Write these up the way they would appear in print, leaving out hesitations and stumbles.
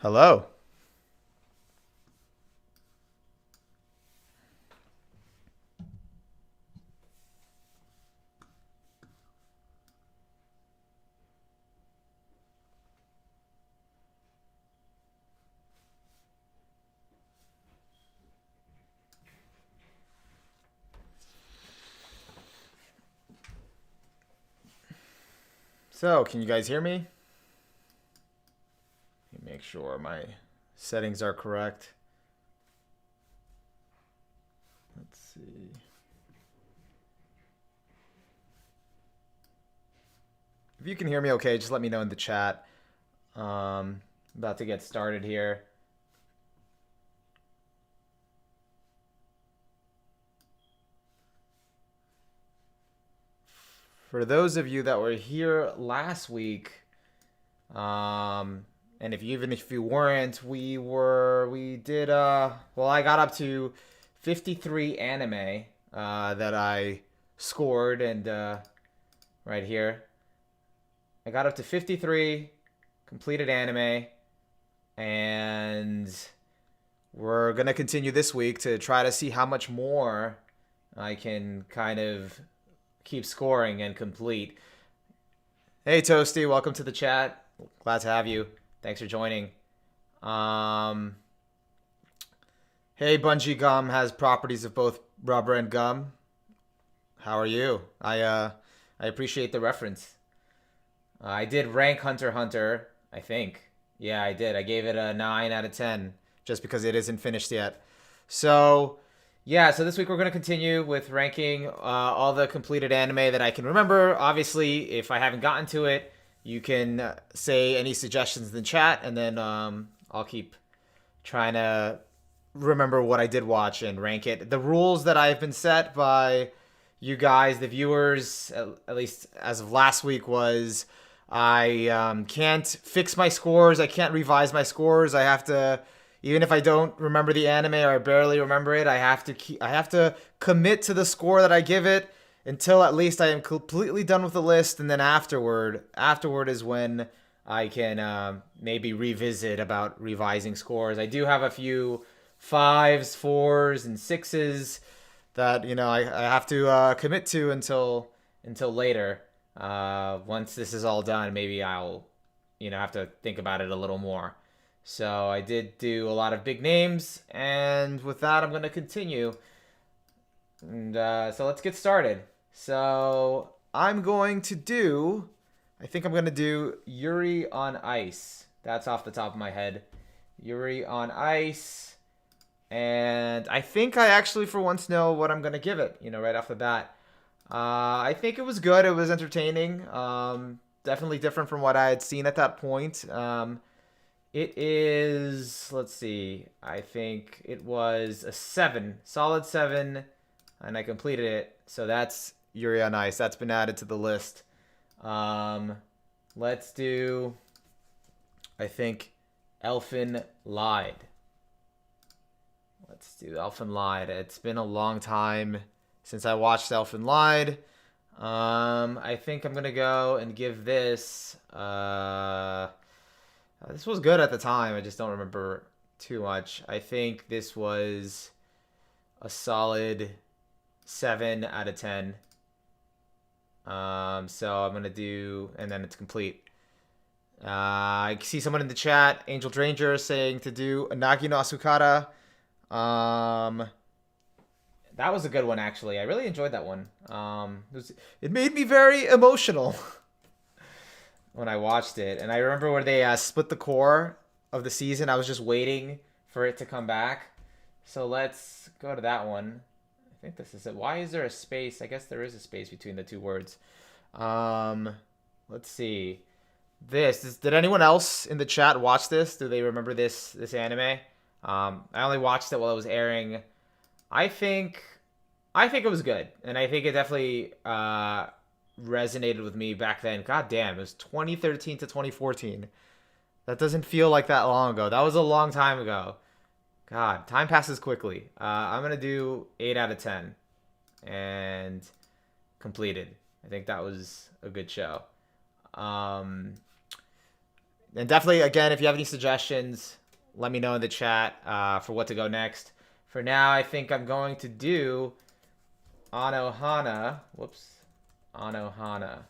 Hello. So, can you guys hear me? Let me make sure my settings are correct. Let's see. If you can hear me okay, just let me know in the chat. About to get started here. For those of you that were here last week, and even if you weren't, we did well, I got up to 53 anime that I scored, and right here I got up to 53 completed anime, and we're gonna continue this week to try to see how much more I can kind of keep scoring and complete. Hey Toasty, welcome to the chat. Glad to have you. Thanks for joining. Um, hey, Bungee Gum has properties of both rubber and gum. How are you? I appreciate the reference. I did rank Hunter x Hunter, I think. Yeah, I did. I gave it a 9 out of 10 just because it isn't finished yet. So, yeah, so this week we're going to continue with ranking all the completed anime that I can remember. Obviously, if I haven't gotten to it, you can say any suggestions in the chat, and then I'll keep trying to remember what I did watch and rank it. The rules that I've been set by you guys, the viewers, at least as of last week, was I can't fix my scores. I can't revise my scores. I have to, even if I don't remember the anime or I barely remember it, I have to commit to the score that I give it until at least I am completely done with the list, and then afterward is when I can maybe revisit about revising scores. I do have a few fives, fours, and sixes that I have to commit to until later. Once this is all done, maybe I'll have to think about it a little more. So I did do a lot of big names, and with that, I'm going to continue. And so let's get started. So I'm going to do, I think I'm going to do Yuri on Ice. That's off the top of my head. Yuri on Ice. And I think I actually for once know what I'm going to give it, right off the bat. I think it was good. It was entertaining. Definitely different from what I had seen at that point. It is, let's see, I think it was a 7, solid 7, and I completed it. So that's Yuri on Ice. That's been added to the list. Let's do, I think, Elfen Lied. Let's do Elfen Lied. It's been a long time since I watched Elfen Lied. I think I'm going to go and give this... this was good at the time. I just don't remember too much. I think this was a solid 7 out of 10. So I'm going to do... And then it's complete. I see someone in the chat, Angel Dranger, saying to do Nagi no Asukara. That was a good one, actually. I really enjoyed that one. It made me very emotional when I watched it. And I remember when they split the core of the season, I was just waiting for it to come back. So let's go to that one. I think this is it. Why is there a space? I guess there is a space between the two words. Let's see. Did anyone else in the chat watch this? Do they remember this anime? I only watched it while it was airing. I think it was good, and I think it definitely resonated with me back then. God damn, it was 2013 to 2014. That doesn't feel like that long ago. That was a long time ago. God, time passes quickly. I'm gonna do 8 out of 10, and completed. I think that was a good show. And definitely, again, if you have any suggestions, let me know in the chat for what to go next. For now, I think I'm going to do Anohana. Whoops. Anohana.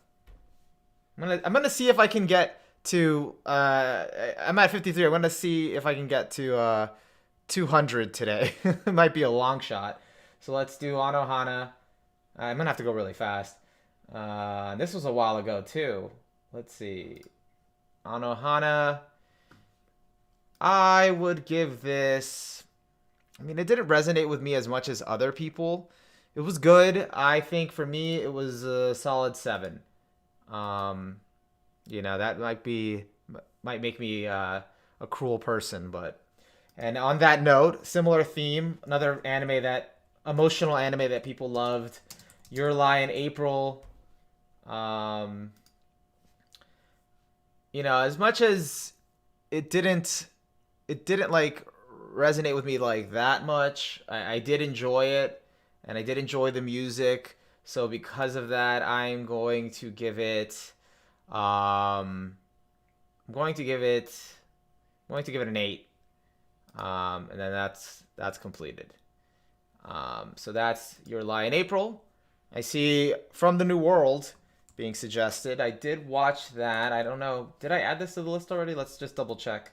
I'm gonna see if I can get to I'm at 53. I'm gonna see if I can get to 200 today. It might be a long shot. So let's do Anohana. I'm gonna have to go really fast. This was a while ago too. Let's see. Anohana. I would give this. I mean, it didn't resonate with me as much as other people. It was good. I think for me, it was a solid 7. That might make me a cruel person, but. And on that note, similar theme, another emotional anime that people loved, Your Lie in April. As much as it didn't like resonate with me like that much, I did enjoy it, and I did enjoy the music. So because of that, I'm going to give it I'm going to give it an 8. And then that's completed. So that's Your Lie in April. I see From the New World being suggested. I did watch that. I don't know. Did I add this to the list already? Let's just double check.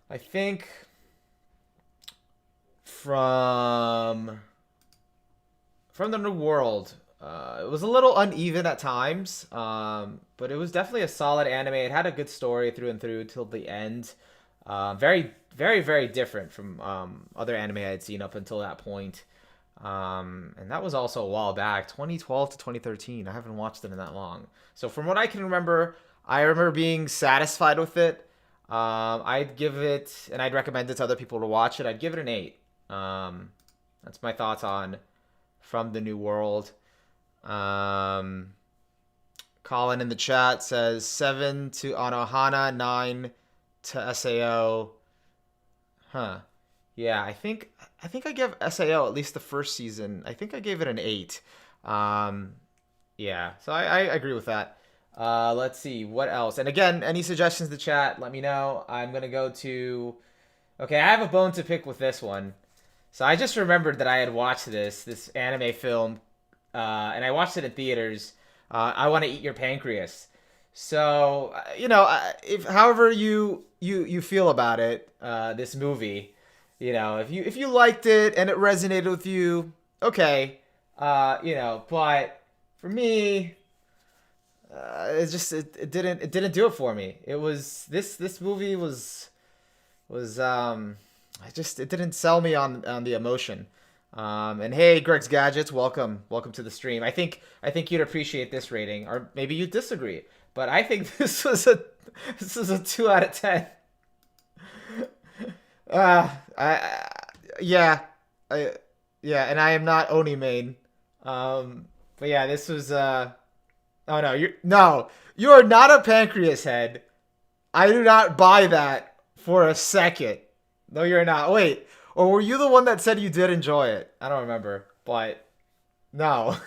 I think From the New World, it was a little uneven at times, but it was definitely a solid anime. It had a good story through and through till the end. Very, very, very different from other anime I had seen up until that point. And that was also a while back, 2012 to 2013. I haven't watched it in that long. So from what I can remember, I remember being satisfied with it. I'd give it, and I'd recommend it to other people to watch it. I'd give it an 8. That's my thoughts on From the New World. Colin in the chat says 7 to Anohana, 9 to SAO. Yeah, I think I gave SAO at least the first season. I think I gave it an 8. Yeah, so I agree with that. Let's see what else. And again, any suggestions in the chat, let me know. I'm gonna go to. Okay, I have a bone to pick with this one. So I just remembered that I had watched this anime film, and I watched it in theaters. I Want to Eat Your Pancreas. So if however you feel about it, this movie, if you liked it and it resonated with you, okay, but for me, it didn't do it for me. It was this movie was it didn't sell me on the emotion. And hey, Greg's Gadgets, welcome to the stream. I think you'd appreciate this rating, or maybe you disagree, but I think this was a 2 out of 10. Yeah, and I am not Oni main. But yeah, this was oh no, you are not a pancreas head. I do not buy that for a second. No, you're not. Wait, or were you the one that said you did enjoy it? I don't remember, but no.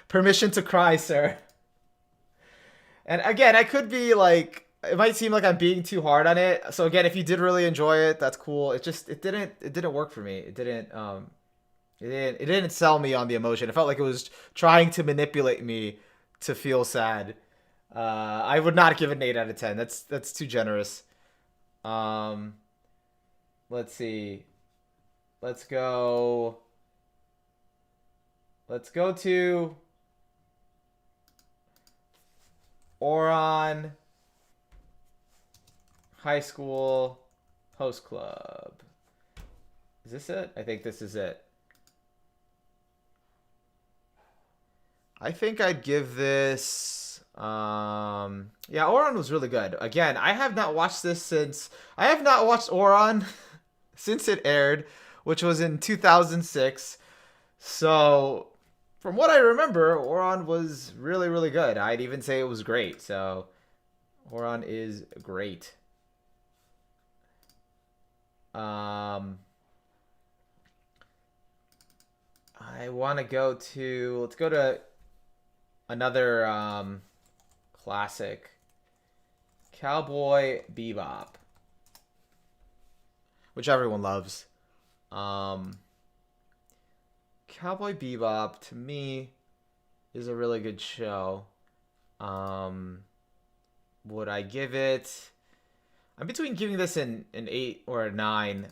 Permission to cry, sir. And again, I could be like, it might seem like I'm being too hard on it. So again, if you did really enjoy it, that's cool. It didn't work for me. It didn't sell me on the emotion. It felt like it was trying to manipulate me to feel sad. I would not give it an 8 out of 10. That's too generous. Let's see. Let's go to Oran High School Host Club. Is this it? I think this is it. I think I'd give this yeah, Oran was really good. Again, I have not watched Oran since it aired, which was in 2006. So, from what I remember, Oran was really, really good. I'd even say it was great. So, Oran is great. I want to let's go to another classic. Cowboy Bebop, which everyone loves. Cowboy Bebop, to me, is a really good show. Would I give it... I'm between giving this an 8 or a 9.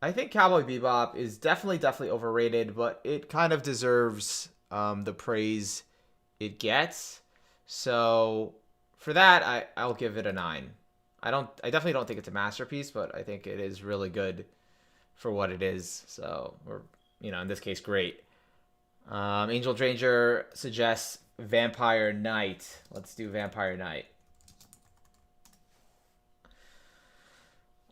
I think Cowboy Bebop is definitely overrated, but it kind of deserves the praise it gets. So for that, I'll give it a 9. I definitely don't think it's a masterpiece, but I think it is really good for what it is. So, or in this case, great. Angel Dranger suggests Vampire Knight. Let's do Vampire Knight.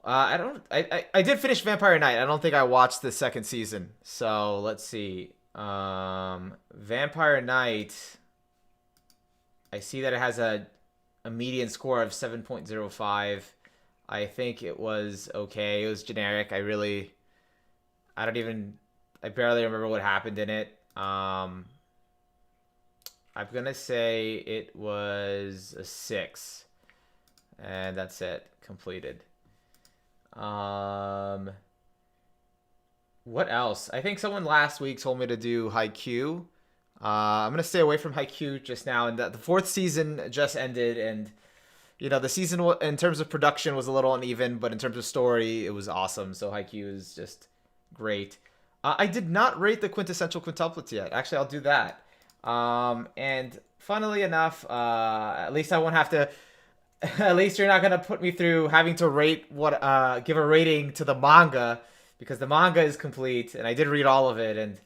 I did finish Vampire Knight. I don't think I watched the second season. So let's see. Vampire Knight. I see that it has a median score of 7.05. I think it was okay. It was generic. I barely remember what happened in it. I'm gonna say it was a 6. And that's it. Completed. What else? I think someone last week told me to do Haikyuu. I'm gonna stay away from Haikyuu just now. And the 4th season just ended, and the season in terms of production was a little uneven, but in terms of story, it was awesome. So Haikyuu is just great. I did not rate the quintessential quintuplets yet. Actually, I'll do that. And funnily enough, at least I won't have to. At least you're not gonna put me through having to give a rating to the manga, because the manga is complete and I did read all of it, and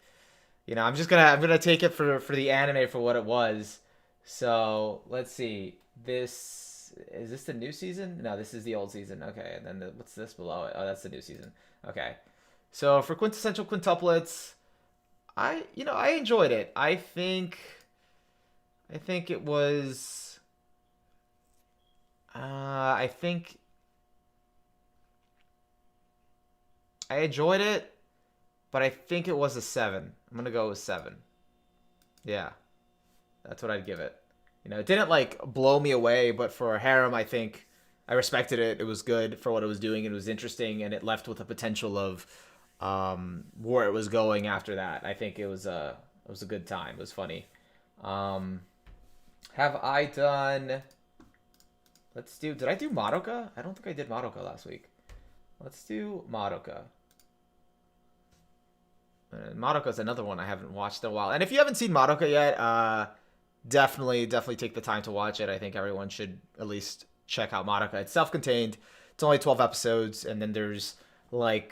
I'm gonna take it for the anime for what it was. So let's see. Is this the new season? No, this is the old season. Okay, and then what's this below it? Oh, that's the new season. Okay. So for quintessential quintuplets, I enjoyed it. I think it was. I think I enjoyed it, but I think it was a 7. I'm gonna go with 7. Yeah, that's what I'd give it. It didn't blow me away, but for a harem, I think I respected it. It was good for what it was doing. It was interesting, and it left with the potential of where it was going after that. I think it was a good time. It was funny. Have I done? Did I do Madoka? I don't think I did Madoka last week. Let's do Madoka. Madoka is another one I haven't watched in a while. And if you haven't seen Madoka yet, definitely take the time to watch it. I think everyone should at least check out Madoka. It's self-contained. It's only 12 episodes, and then there's I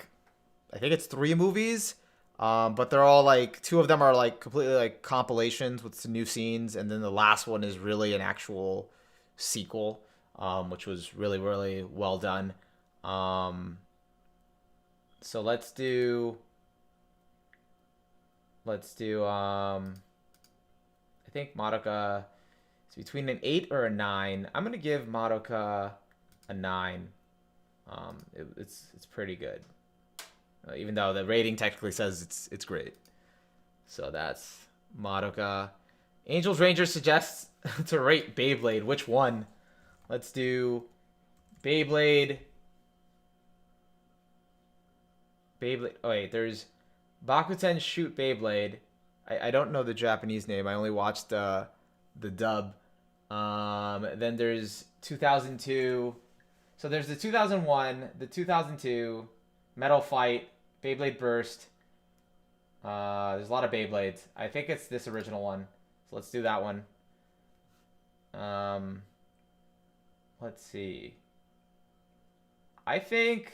think it's 3 movies. But they're all 2 of them are completely compilations with some new scenes, and then the last one is really an actual sequel. Which was really, really well done. So let's do I think Madoka is between an 8 or a 9. I'm gonna give Madoka a 9. It's pretty good, even though the rating technically says it's great. So that's Madoka. Angel's Ranger suggests to rate Beyblade. Which one? Let's do Beyblade. Oh, wait, there's Bakuten Shoot Beyblade. I don't know the Japanese name. I only watched the dub. Then there's 2002. So there's the 2001, the 2002, Metal Fight, Beyblade Burst. There's a lot of Beyblades. I think it's this original one. So let's do that one. Let's see. I think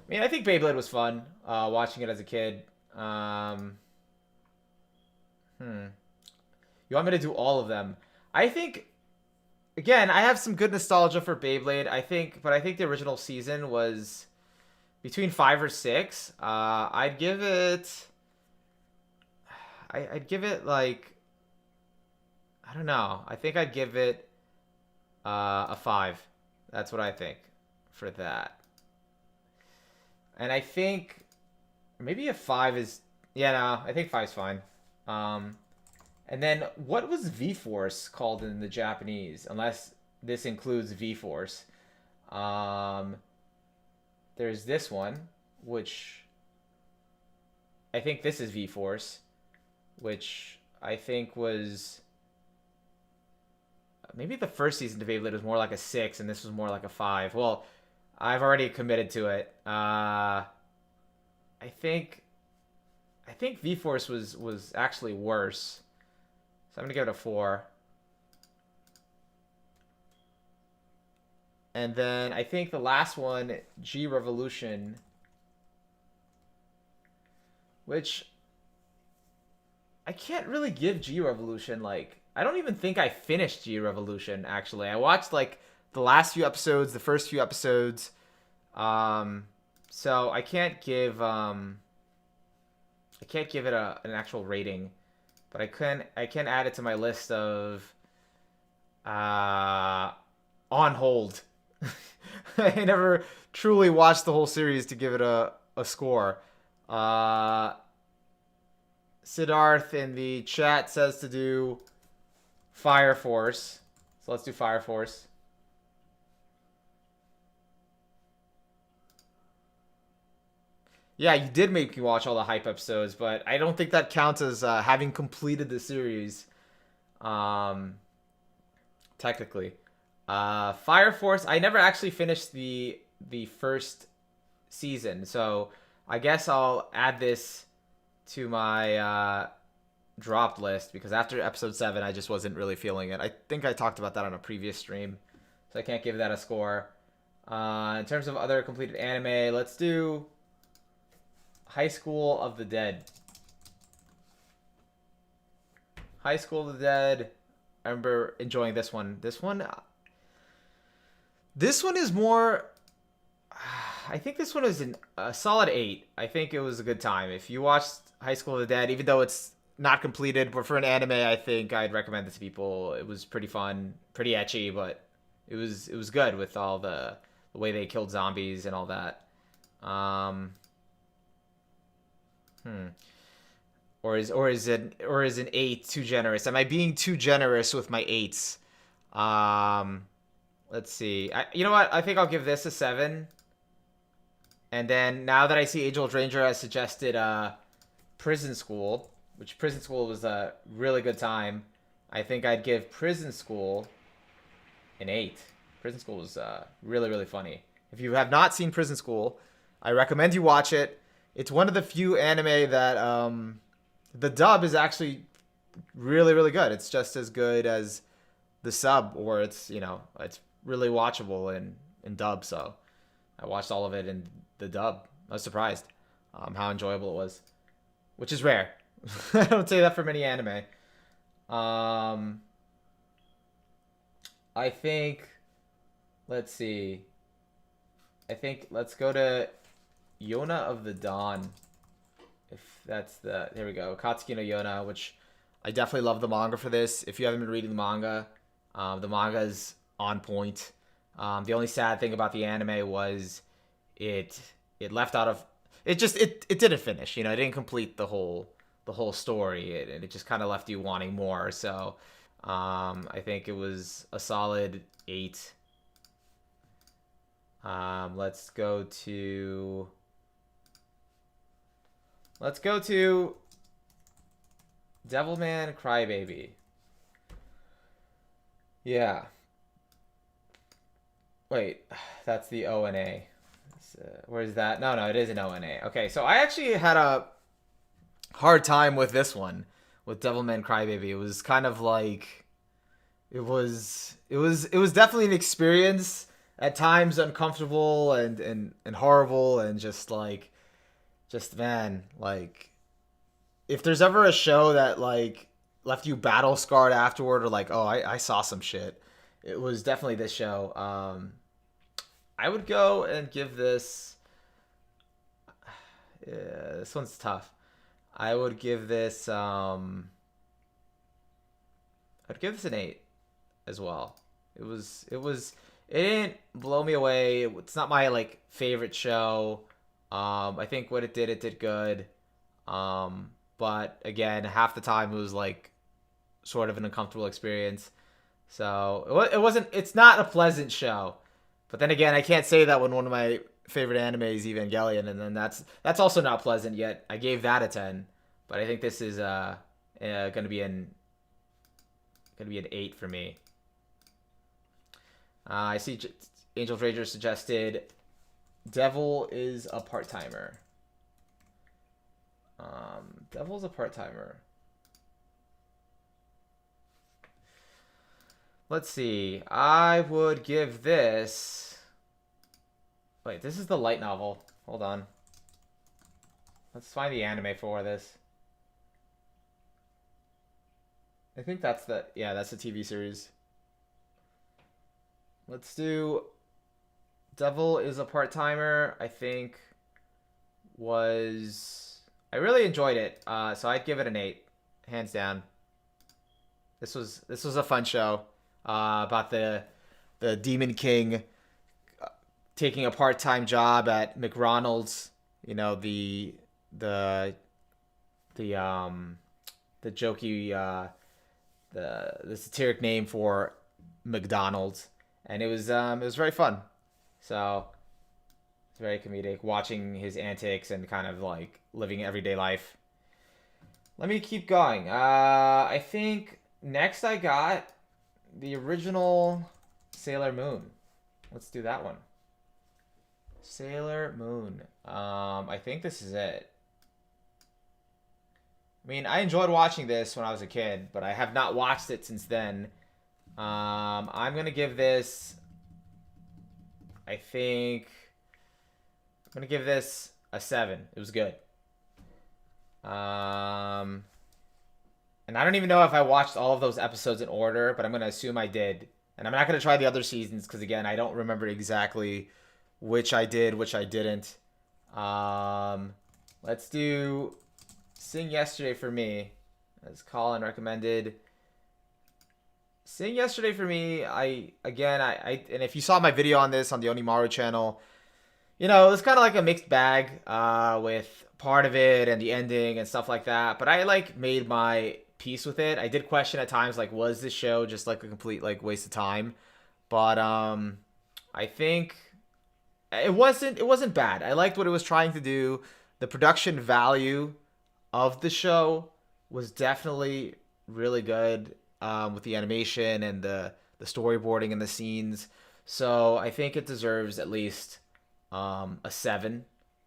Beyblade was fun, watching it as a kid. You want me to do all of them? I think, again, I have some good nostalgia for Beyblade. But I think the original season was between 5 or 6. I'd give it I don't know. I think I'd give it a 5. That's what I think for that. And I think maybe a 5 is... Yeah, no, I think 5's fine. And And then what was V-Force called in the Japanese? Unless this includes V-Force. Um, there's this one, which I think this is V-Force, which I think was maybe the first season to Beyblade was more like a 6, and this was more like a 5. Well, I've already committed to it. I think V-Force was actually worse, so I'm gonna give it a 4. And then I think the last one, G Revolution, which I can't really give G Revolution, like, I don't even think I finished G Revolution, actually. I watched, like, the last few episodes, the first few episodes. So I can't give it an actual rating, but I can add it to my list of on hold. I never truly watched the whole series to give it a score. Siddharth in the chat says to do Fire Force. So let's do Fire Force. Yeah, you did make me watch all the hype episodes, but I don't think that counts as having completed the series. Technically. Fire Force, I never actually finished the first season, so I guess I'll add this to my dropped list, because after episode 7 I just wasn't really feeling it. I think I talked about that on a previous stream, so I can't give that a score. In terms of other completed anime, let's do High School of the Dead. High School of the Dead. I remember enjoying this one. This one is more. I think this one is a solid 8. I think it was a good time. If you watched High School of the Dead, even though it's not completed, but for an anime, I think I'd recommend this to people. It was pretty fun, pretty ecchi, but it was good with all the way they killed zombies and all that. Or is an 8 too generous? Am I being too generous with my 8s? Let's see. You know what? I think I'll give this a 7. And then now that I see Age Old Ranger has suggested Prison School, which Prison School was a really good time, I think I'd give Prison School an 8. Prison School was really, really funny. If you have not seen Prison School, I recommend you watch it. It's one of the few anime that the dub is actually really, really good. It's just as good as the sub, or it's really watchable in dub. So I watched all of it in the dub. I was surprised how enjoyable it was, which is rare. I don't say that for many anime. I think, let's see. Let's go to Yona of the Dawn. If that's there we go. Katsuki no Yona, which I definitely love the manga for this. If you haven't been reading the manga is on point. The only sad thing about the anime was it left out of it didn't finish. It didn't complete the whole story. It just kind of left you wanting more. So I think it was a solid 8. Let's go to Devilman Crybaby. Yeah. Wait, that's the ONA. Where's that? No, it is an ONA. Okay, so I actually had a hard time with this one, with Devilman Crybaby. It was kind of like, it was definitely an experience, at times uncomfortable and horrible, and just man, like, if there's ever a show that like left you battle scarred afterward, or like, oh, I saw some shit, it was definitely this show. I would go and give this. Yeah, this one's tough. I would give this. I'd give this an 8 as well. It didn't blow me away. It's not my like favorite show. I think what it did good. But again, half the time it was like sort of an uncomfortable experience. So it's not a pleasant show. But then again, I can't say that when one of my favorite anime is Evangelion, and then that's also not pleasant yet. I gave that a 10, but I think this is gonna be an 8 for me. I see Angel Rager suggested Devil is a part-timer. Devil's a part-timer. Let's see. I would give this... Wait, this is the light novel. Hold on. Let's find the anime for this. I think that's the... Yeah, that's the TV series. Let's do... Devil is a part-timer, I think, was... I really enjoyed it, so I'd give it an 8. Hands down. This was a fun show. About the Demon King taking a part-time job at McDonald's. You know, the jokey the satiric name for McDonald's, and it was very fun. So it's very comedic, watching his antics and kind of like living everyday life. Let me keep going. I think next I got the original Sailor Moon. Let's do that one. Sailor Moon. I think this is it. I mean, I enjoyed watching this when I was a kid, but I have not watched it since then. I'm gonna give this... I think... I'm gonna give this a 7. It was good. And I don't even know if I watched all of those episodes in order, but I'm going to assume I did. And I'm not going to try the other seasons because, again, I don't remember exactly which I did, which I didn't. Let's do Sing Yesterday for Me, as Colin recommended. Sing Yesterday for Me, and if you saw my video on this on the OniMaru channel, you know, it was kind of like a mixed bag with part of it and the ending and stuff like that. But I, like, made my peace with it. I did question at times, like, was this show just, like, a complete, like, waste of time? But I think it wasn't bad. I liked what it was trying to do. The production value of the show was definitely really good with the animation and the storyboarding and the scenes. So I think it deserves at least a 7.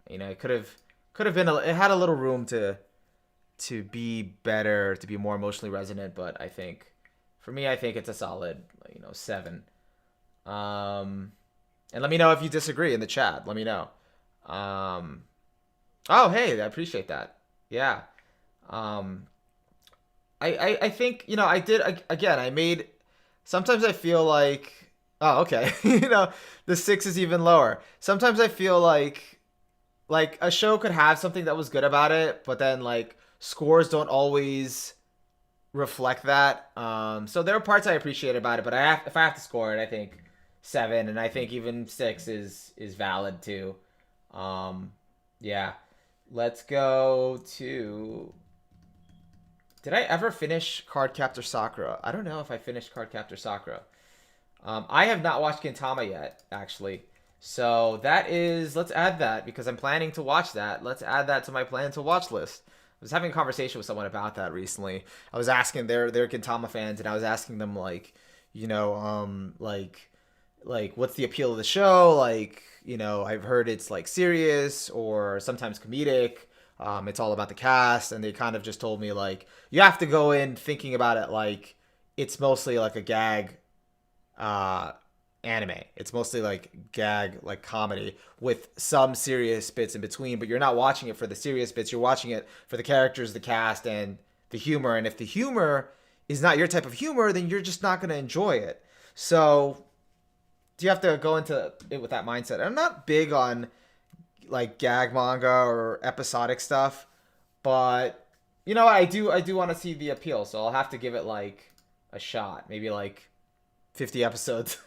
You know, it could have been it had a little room to be better, to be more emotionally resonant, but I think for me, I think it's a solid, 7. And let me know if you disagree in the chat. Let me know. Oh, hey, I appreciate that. Yeah. I think, I did, again, I made, sometimes I feel like, oh, okay. The 6 is even lower. Sometimes I feel like a show could have something that was good about it, but then, like, scores don't always reflect that. So there are parts I appreciate about it, but if I have to score it, I think 7, and I think even 6 is valid too. Yeah. Let's go to... Did I ever finish Cardcaptor Sakura? I don't know if I finished Cardcaptor Sakura. I have not watched Gintama yet, actually. So that is... Let's add that, because I'm planning to watch that. Let's add that to my plan to watch list. I was having a conversation with someone about that recently. I was asking, they're Gintama fans, and I was asking them, like, what's the appeal of the show? Like, I've heard it's, like, serious or sometimes comedic. It's all about the cast, and they kind of just told me, like, you have to go in thinking about it like it's mostly like a gag anime. It's mostly like gag, like comedy with some serious bits in between, but you're not watching it for the serious bits. You're watching it for the characters, the cast, and the humor. And if the humor is not your type of humor, then you're just not going to enjoy it. So you have to go into it with that mindset. I'm not big on like gag manga or episodic stuff, but I do want to see the appeal, so I'll have to give it like a shot, maybe like 50 episodes.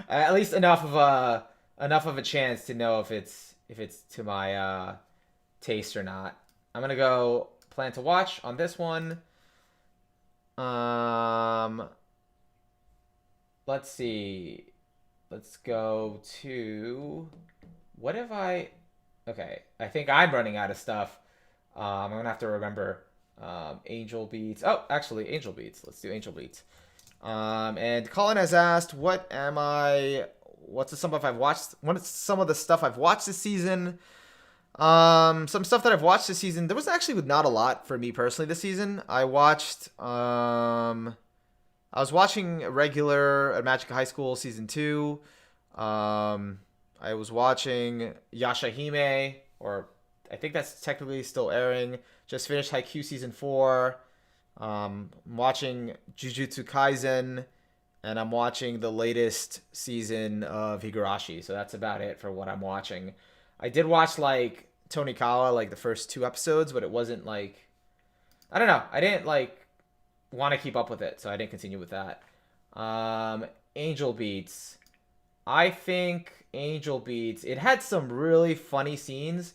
At least enough of a chance to know if it's to my taste or not. I'm gonna go plan to watch on this one. Um, let's see. Let's go to what have I? Okay, I think I'm running out of stuff. I'm gonna have to remember Angel Beats. Oh, actually, Angel Beats. Let's do Angel Beats. And Colin has asked, "What am I? What's some of I've watched? What's some of the stuff I've watched this season?" Some stuff that I've watched this season. There was actually not a lot for me personally this season. I watched. I was watching regular at Magic High School season 2. I was watching Yashahime, or I think that's technically still airing. Just finished Haikyuu season 4. I'm watching Jujutsu Kaisen, and I'm watching the latest season of Higurashi. So that's about it for what I'm watching. I did watch like Tonikawa, like the first 2 episodes, but it wasn't like, I don't know. I didn't like want to keep up with it, so I didn't continue with that. Angel Beats. I think Angel Beats. It had some really funny scenes,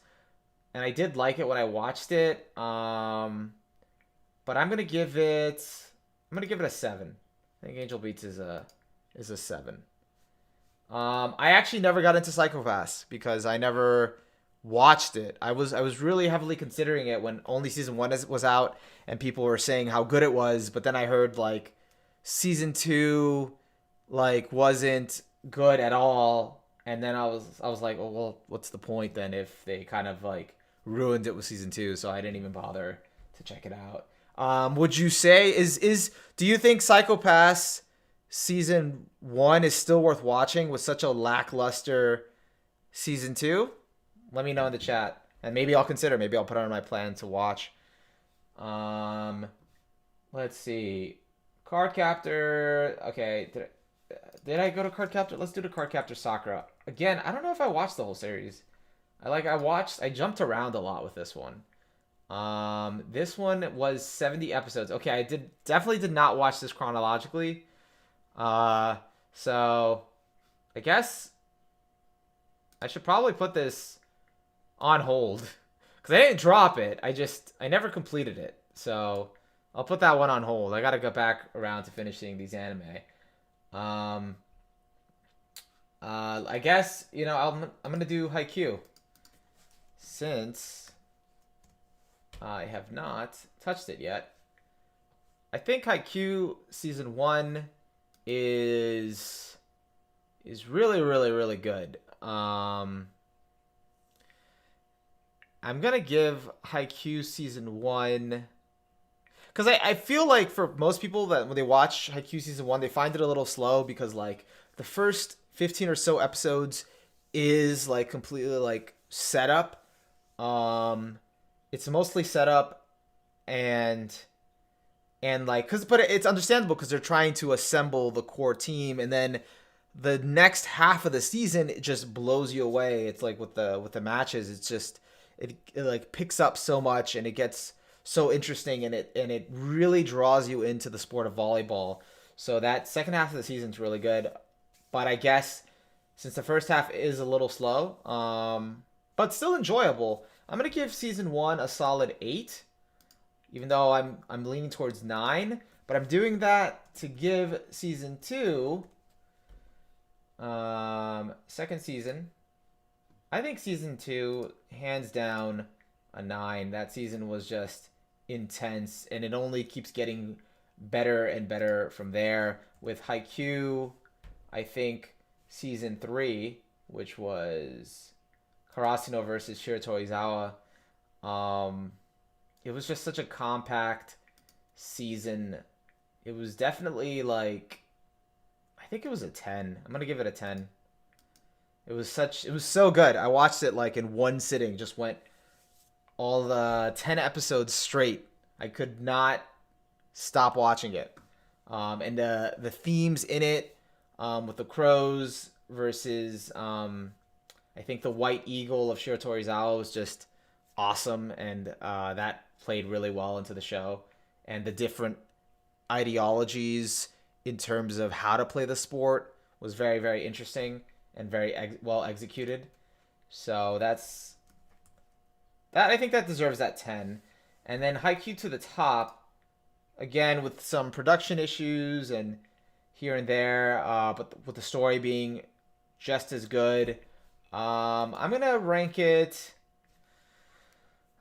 and I did like it when I watched it. But I'm gonna give it. A 7. I think Angel Beats is a 7. I actually never got into Psycho-Pass because I never watched it. I was really heavily considering it when only season 1 was out and people were saying how good it was, but then I heard like season 2 like wasn't good at all, and then I was like, oh well, what's the point then if they kind of like ruined it with season 2? So I didn't even bother to check it out. Would you say do you think Psycho-Pass season 1 is still worth watching with such a lackluster season 2? Let me know in the chat, and maybe I'll consider. Maybe I'll put it on my plan to watch. Let's see. Card Captor. Okay, did I go to Card Captor? Let's do the Card Captor Sakura again. I don't know if I watched the whole series. I jumped around a lot with this one. This one was 70 episodes. Okay, I definitely did not watch this chronologically. So I guess I should probably put this on hold because I didn't drop it. I never completed it. So I'll put that one on hold. I gotta go back around to finishing these anime. I guess I'm gonna do Haikyuu since I have not touched it yet. I think Haikyuu season 1 is really, really, really good. I'm gonna give Haikyuu season 1 because I feel like for most people that when they watch Haikyuu season 1, they find it a little slow because like the first 15 or so episodes is like completely like setup. It's mostly setup and like but it's understandable because they're trying to assemble the core team, and then the next half of the season it just blows you away. It's like with the matches, it's just it like picks up so much and it gets so interesting, and it really draws you into the sport of volleyball. So that second half of the season is really good, but I guess since the first half is a little slow, but still enjoyable, I'm gonna give season 1 a solid 8, even though I'm leaning towards 9. But I'm doing that to give season 2, second season. I think season 2, hands down, a 9. That season was just intense, and it only keeps getting better and better from there. With Haikyuu, I think season 3, which was Karasuno versus Shiratorizawa, it was just such a compact season. It was definitely like, I think it was a 10. I'm gonna give it a 10. It was so good. I watched it like in one sitting, just went all the 10 episodes straight. I could not stop watching it. And the themes in it, with the crows versus I think the white eagle of Shiratorizawa was just awesome, and that played really well into the show. And the different ideologies in terms of how to play the sport was very, very interesting and very well executed. So I think that deserves that 10. And then Haikyuu to the top, again with some production issues and here and there, but with the story being just as good. I'm gonna rank it.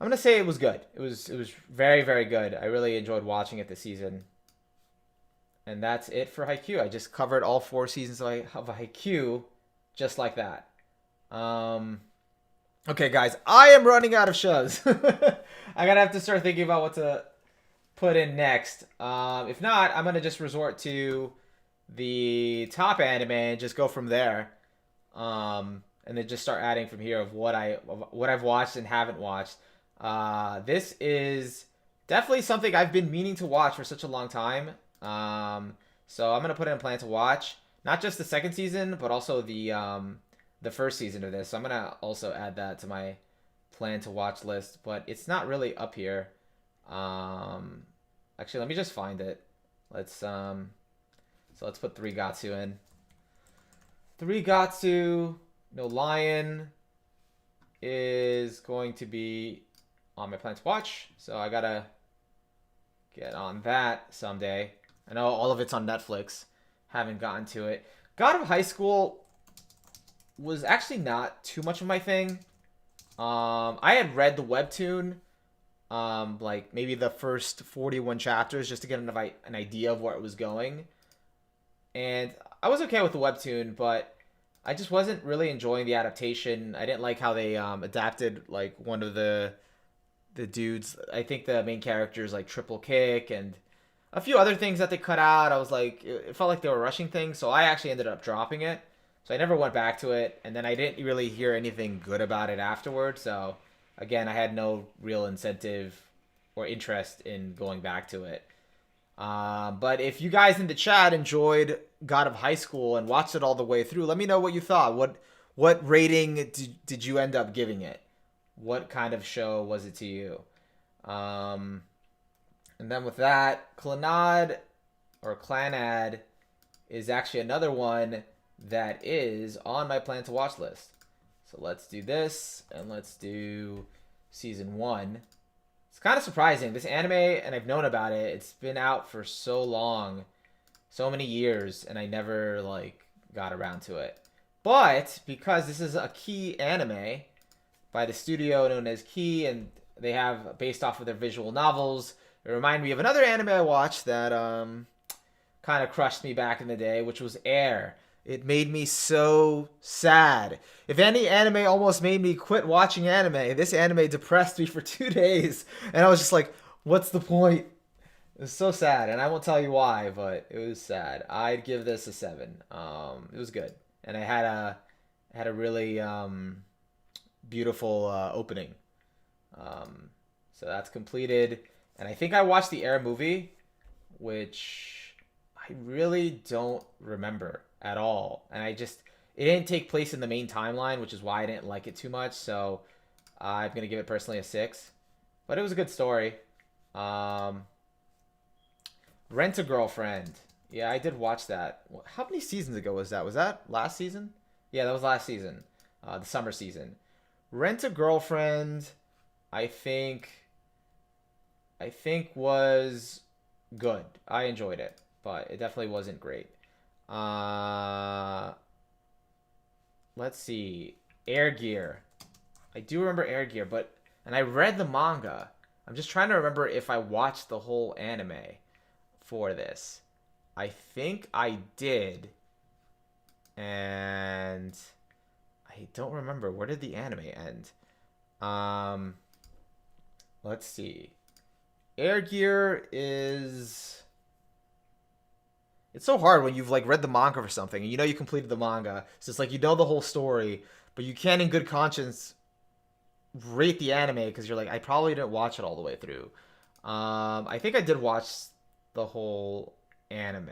I'm gonna say it was good. It was very very good. I really enjoyed watching it this season. And that's it for Haikyuu. I just covered all 4 seasons of Haikyuu just like that. Um, okay, guys, I am running out of shows. I'm gonna have to start thinking about what to put in next. If not, I'm gonna just resort to the top anime and just go from there. And then just start adding from here of what I've watched and haven't watched. This is definitely something I've been meaning to watch for such a long time. So I'm gonna put in a plan to watch not just the second season, but also the first season of this. So I'm gonna also add that to my plan to watch list. But it's not really up here. Actually, let me just find it. So let's put 3 Gatsu in. 3 Gatsu, no Lion is going to be on my plan to watch. So I gotta get on that someday. I know all of it's on Netflix. Haven't gotten to it. God of High School was actually not too much of my thing. I had read the webtoon, like maybe the first 41 chapters just to get an idea of where it was going. And I was okay with the webtoon, but I just wasn't really enjoying the adaptation. I didn't like how they adapted like one of the dudes. I think the main characters like triple kick and a few other things that they cut out. I was like, it felt like they were rushing things, so I actually ended up dropping it. So I never went back to it, and then I didn't really hear anything good about it afterwards. So again, I had no real incentive or interest in going back to it. But if you guys in the chat enjoyed God of High School and watched it all the way through, let me know what you thought. What rating did you end up giving it? What kind of show was it to you? And then with that, Clanad or Clanad is actually another one that is on my plan to watch list. So let's do this, and let's do season 1. It's kind of surprising. This anime, and I've known about it, it's been out for so long, so many years, and I never, like, got around to it. But, because this is a Key anime by the studio known as Key, and they have, based off of their visual novels, it reminded me of another anime I watched that kind of crushed me back in the day, which was Air. It made me so sad. If any anime almost made me quit watching anime, this anime depressed me for 2 days. And I was just like, what's the point? It was so sad. And I won't tell you why, but it was sad. I'd give this a 7. It was good. And I had a really beautiful opening. So that's completed. And I think I watched the Air movie, which I really don't remember at all. And it didn't take place in the main timeline, which is why I didn't like it too much. So I'm going to give it personally a 6. But it was a good story. Rent a Girlfriend. Yeah, I did watch that. How many seasons ago was that? Was that last season? Yeah, that was last season. The summer season. Rent a Girlfriend, I think was good. I enjoyed it, but it definitely wasn't great. Let's see. Air Gear. I do remember Air Gear, and I read the manga. I'm just trying to remember if I watched the whole anime for this. I think I did. And I don't remember. Where did the anime end? Let's see. Air Gear is... It's so hard when you've like read the manga for something and you know you completed the manga. So it's like you know the whole story, but you can't in good conscience rate the anime because you're like, I probably didn't watch it all the way through. I think I did watch the whole anime,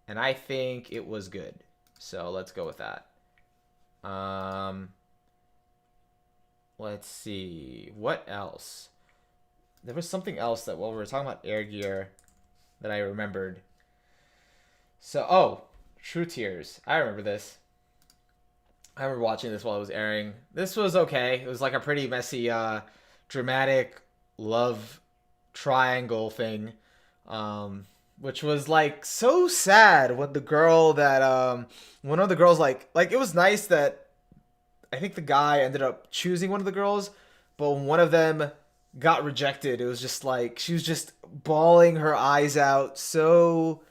and I think it was good. So let's go with that. Let's see. What else? There was something else that while we were talking about Air Gear that I remembered. So, True Tears. I remember this. I remember watching this while it was airing. This was okay. It was like a pretty messy, dramatic love triangle thing. Which was like so sad when the girl that one of the girls like it was nice that I think the guy ended up choosing one of the girls, but when one of them got rejected, it was just like she was just bawling her eyes out, so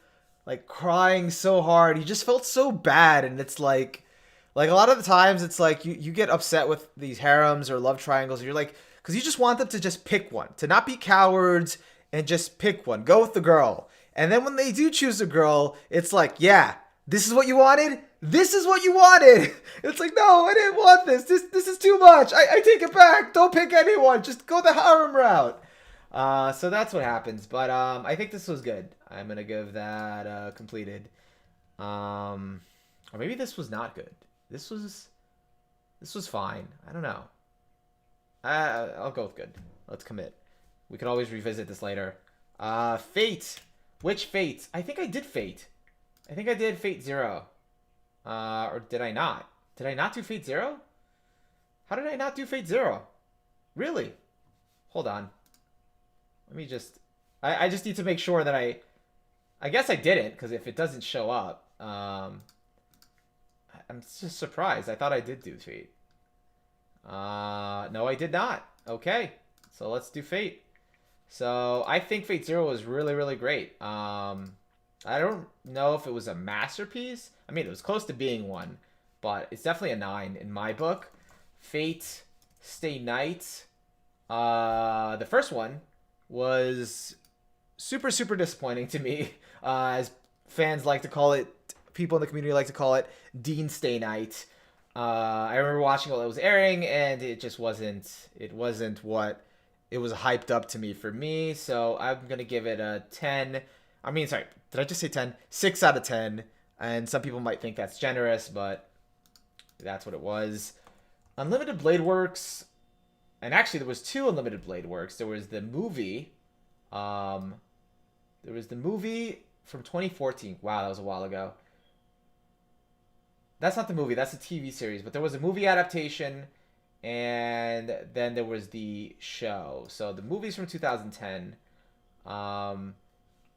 like crying so hard. He just felt so bad, and it's like a lot of the times it's like you get upset with these harems or love triangles, and you're like, because you just want them to just pick one, to not be cowards and just pick one, go with the girl. And then when they do choose a girl, it's like, yeah, this is what you wanted. This is what you wanted. It's like, no, I didn't want this. This is too much. I take it back. Don't pick anyone. Just go the harem route. So that's what happens. But I think this was good. I'm gonna give that completed. Or maybe this was not good. This was fine. I don't know. I'll go with good. Let's commit. We could always revisit this later. Fate. Which Fate? I think I did Fate. I think I did Fate Zero. Or did I not? Did I not do Fate Zero? How did I not do Fate Zero? Really? Hold on. Let me just... I just need to make sure that I guess I didn't, because if it doesn't show up... I'm just surprised. I thought I did do Fate. No, I did not. Okay. So let's do Fate. So I think Fate Zero was really, really great. I don't know if it was a masterpiece. I mean, it was close to being one, but it's definitely a 9 in my book. Fate Stay Night. The first one was super, super disappointing to me. As fans like to call it, people in the community like to call it, Dean Stay Night. I remember watching while it was airing, and it just wasn't what it was hyped up to me for me. So I'm going to give it a 10. I mean, sorry, did I just say 10? 6 out of 10. And some people might think that's generous, but that's what it was. Unlimited Blade Works. And actually, there was 2 Unlimited Blade Works. There was the movie. There was the movie from 2014. Wow, that was a while ago. That's not the movie. That's a TV series. But there was a movie adaptation, and then there was the show. So the movie's from 2010.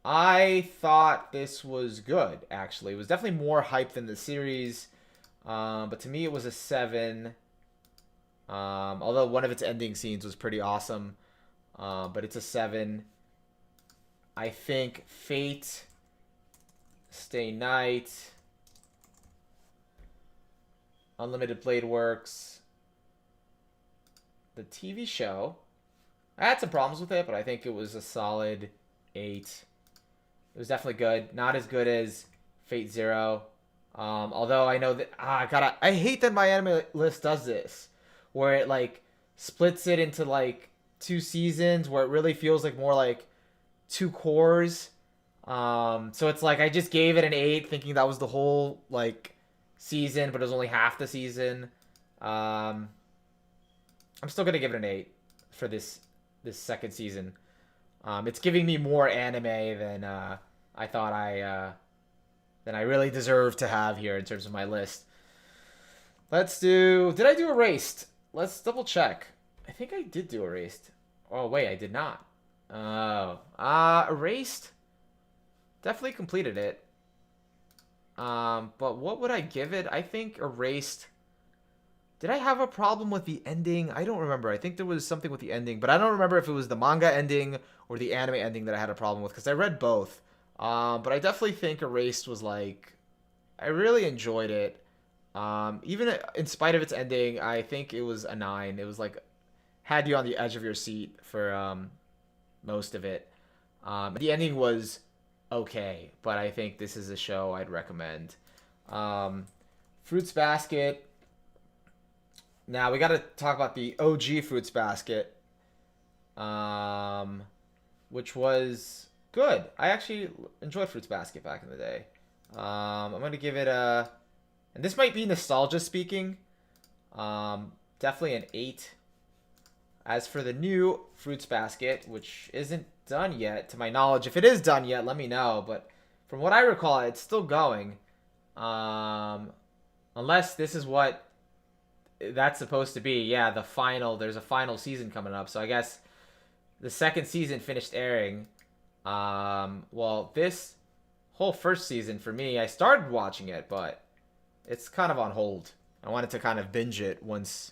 I thought this was good, actually. It was definitely more hype than the series. But to me, it was a 7. Although one of its ending scenes was pretty awesome. But it's a 7. I think Fate Stay Night, Unlimited Blade Works, the TV show, I had some problems with it, but I think it was a solid 8. It was definitely good. Not as good as Fate Zero. Although I know that I hate that MyAnimeList does this, where it like splits it into like 2 seasons, where it really feels like more like 2 cores. So it's like I just gave it an 8, thinking that was the whole like season, but it was only half the season. I'm still gonna give it an 8 for this second season. It's giving me more anime than I thought than I really deserve to have here in terms of my list. Let's do... Did I do Erased? Let's double check. I think I did do Erased. Oh, wait, I did not. Oh. Erased? Definitely completed it. But what would I give it? I think Erased... Did I have a problem with the ending? I don't remember. I think there was something with the ending, but I don't remember if it was the manga ending or the anime ending that I had a problem with, because I read both. But I definitely think Erased was like... I really enjoyed it. Even in spite of its ending, I think it was a 9. It was like... had you on the edge of your seat for most of it. The ending was okay, but I think this is a show I'd recommend. Fruits Basket... Now, we got to talk about the OG Fruits Basket, which was good. I actually enjoyed Fruits Basket back in the day. I'm going to give it a... And this might be nostalgia speaking. Definitely an 8. As for the new Fruits Basket, which isn't done yet, to my knowledge. If it is done yet, let me know. But from what I recall, it's still going. Unless this is what... that's supposed to be. Yeah, the final. There's a final season coming up. So I guess the second season finished airing. Well, this whole first season for me, I started watching it, but it's kind of on hold. I wanted to kind of binge it once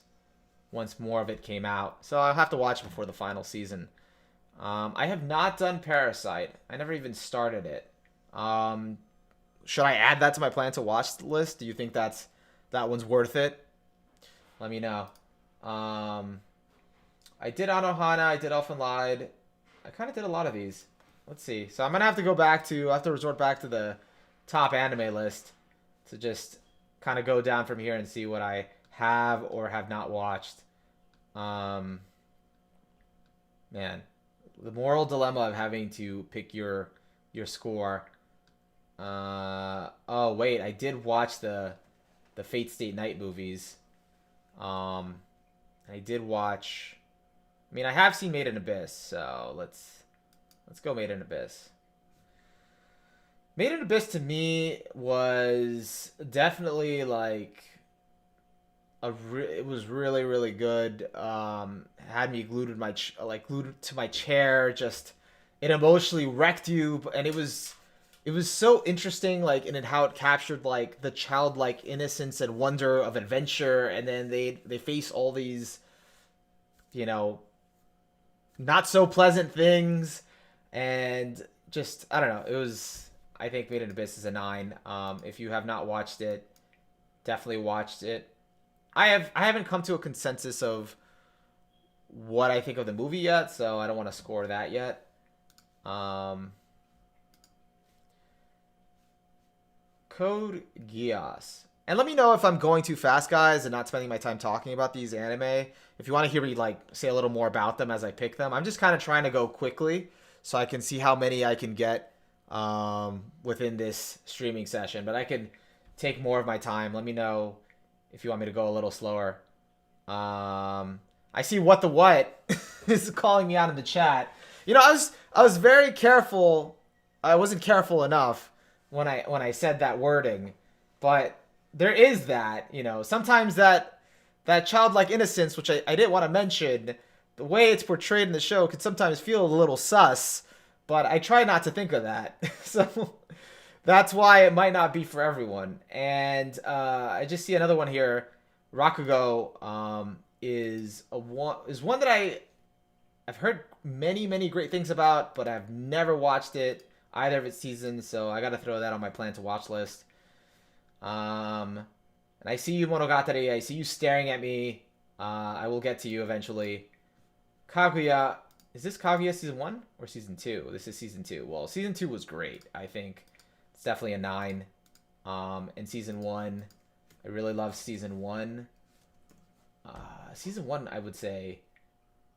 more of it came out, so I'll have to watch it before the final season. I have not done Parasite. I never even started it. Um, should I add that to my plan to watch list? Do you think that one's worth it? Let me know. Um, I did Anohana. I did Elfen Lied. I kind of did a lot of these. Let's see. So I'm gonna have to go back to. I have to resort back to the top anime list to just kind of go down from here and see what I have or have not watched. Um, Man, the moral dilemma of having to pick your score. Oh wait, I did watch the Fate Stay Night movies. Um, I did watch. I mean, I have seen Made in Abyss, so let's go Made in Abyss. Made in Abyss to me was definitely like it was really really good. Had me glued to glued to my chair. Just it emotionally wrecked you, and it was so interesting, like in how it captured like the childlike innocence and wonder of adventure, and then they face all these, you know, not so pleasant things, and just I don't know. It was I think Made in Abyss is a 9. If you have not watched it, definitely watched it. I haven't come to a consensus of what I think of the movie yet, so I don't want to score that yet. Um, Code Geass. And let me know if I'm going too fast, guys, and not spending my time talking about these anime. If you want to hear me like say a little more about them as I pick them, I'm just kind of trying to go quickly so I can see how many I can get within this streaming session. But I can take more of my time. Let me know if you want me to go a little slower. I see what the what is calling me out in the chat. You know, I was very careful. I wasn't careful enough when I said that wording, but there is that, you know, sometimes that childlike innocence, which I didn't want to mention, the way it's portrayed in the show can sometimes feel a little sus, but I try not to think of that. So that's why it might not be for everyone. And I just see another one here. Rakugo is one that I've heard many great things about, but I've never watched it either of its seasons, so I gotta throw that on my plan to watch list. And I see you, Monogatari. I see you staring at me. I will get to you eventually. Kaguya. Is this Kaguya season 1 or season 2? This is season 2. Well, season 2 was great, I think. It's definitely a 9. And season 1, I really love season 1. Season 1, I would say,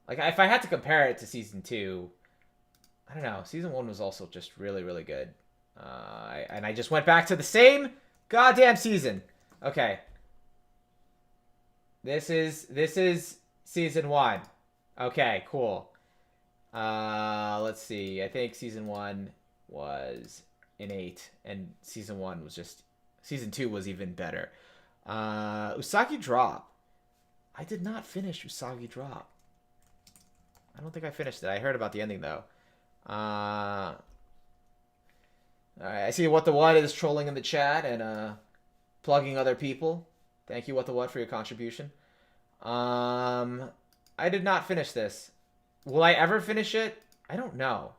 like, if I had to compare it to season 2, I don't know. Season 1 was also just really, really good. And I just went back to the same goddamn season. Okay. This is season 1. Okay, cool. Let's see. I think season 1 was an 8, and season 1 was just season 2 was even better. Usagi Drop. I did not finish Usagi Drop. I don't think I finished it. I heard about the ending though. Alright, I see what the what is trolling in the chat and plugging other people. Thank you, what the what, for your contribution. I did not finish this. Will I ever finish it? I don't know.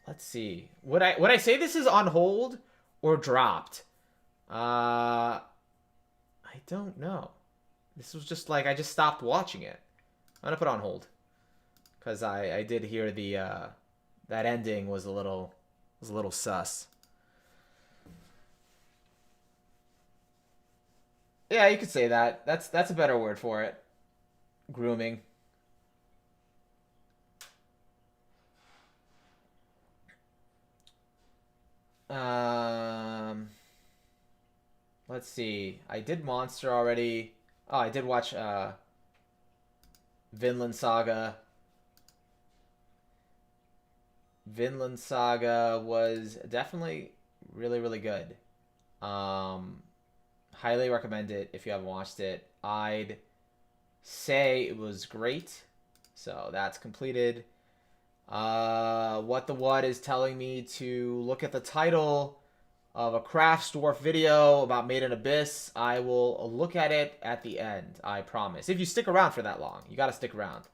Let's see. Would I say this is on hold or dropped? I don't know. This was just like I just stopped watching it. I'm gonna put it on hold because I did hear the that ending was a little sus. Yeah, you could say that. That's a better word for it. Grooming. Let's see. I did Monster already. Oh, I did watch Vinland Saga. Vinland Saga was definitely really, really good. Highly recommend it if you haven't watched it. I'd say it was great. So that's completed. What the What is telling me to look at the title of a Crafts Dwarf video about Made in Abyss. I will look at it at the end, I promise. If you stick around for that long, you gotta stick around,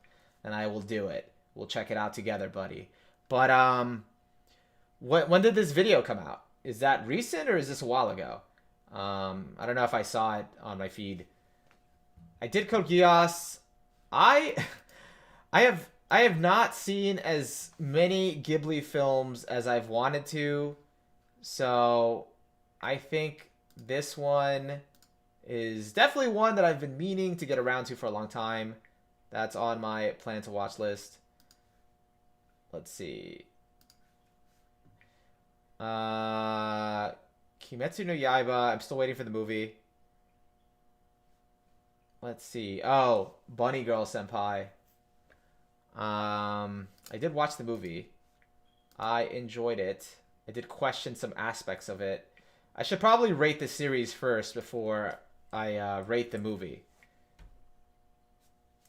and I will do it. We'll check it out together, buddy. But when did this video come out? Is that recent or is this a while ago? I don't know if I saw it on my feed. I did Code Geass. I I have not seen as many Ghibli films as I've wanted to. So I think this one is definitely one that I've been meaning to get around to for a long time. That's on my plan to watch list. Let's see. Kimetsu no Yaiba. I'm still waiting for the movie. Let's see. Oh, Bunny Girl Senpai. I did watch the movie. I enjoyed it. I did question some aspects of it. I should probably rate the series first before I rate the movie.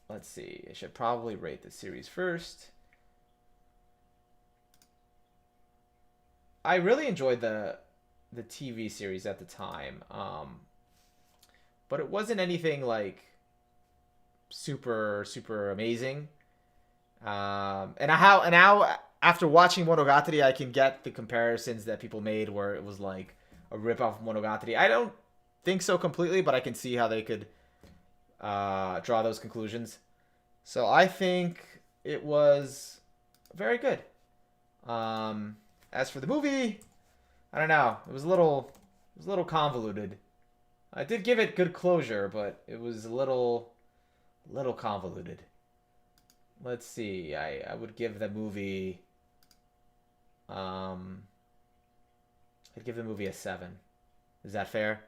Let's see. I should probably rate the series first. I really enjoyed the TV series at the time. But it wasn't anything like super amazing. And now after watching Monogatari, I can get the comparisons that people made where it was like a ripoff of Monogatari. I don't think so completely, but I can see how they could draw those conclusions. So I think it was very good. As for the movie, I don't know. It was a little convoluted. I did give it good closure, but it was a little convoluted. Let's see. I would give the movie I'd give the movie a 7. Is that fair?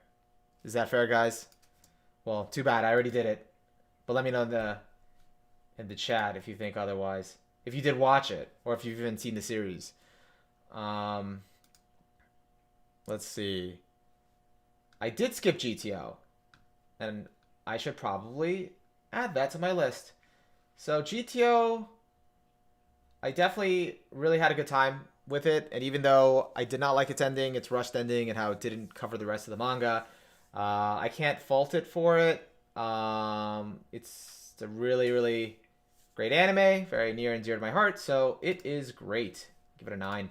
Is that fair, guys? Well, too bad. I already did it. But let me know in the chat if you think otherwise. If you did watch it or if you've even seen the series. Let's see. I did skip GTO, and I should probably add that to my list. So GTO, I definitely really had a good time with it, and even though I did not like its ending, its rushed ending, and how it didn't cover the rest of the manga, I can't fault it for it. It's a really great anime, very near and dear to my heart, so it is great. Give it a 9.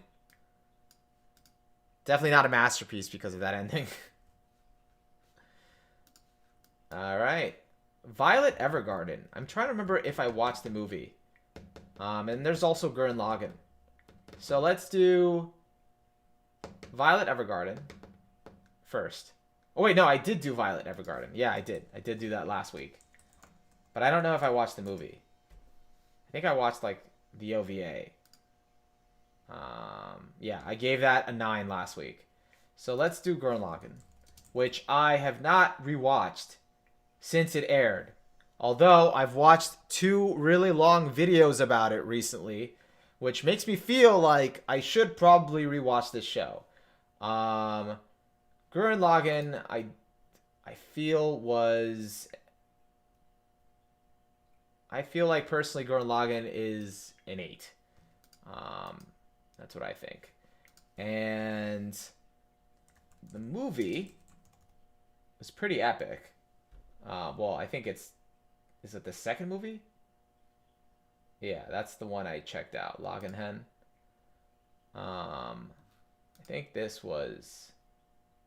Definitely not a masterpiece because of that ending. All right. Violet Evergarden. I'm trying to remember if I watched the movie. And there's also Gurren Lagann. So let's do Violet Evergarden first. Oh, wait, no, I did do Violet Evergarden. Yeah, I did. I did do that last week. But I don't know if I watched the movie. I think I watched, like, the OVA. Yeah, I gave that a 9 last week. So let's do Gurren Lagann, which I have not rewatched since it aired. Although I've watched 2 really long videos about it recently, which makes me feel like I should probably rewatch this show. Gurren Lagann, I feel like personally Gurren Lagann is an 8. That's what I think. And the movie was pretty epic. Well, I think is it the second movie? Yeah, that's the one I checked out, Lagann Hen. I think this was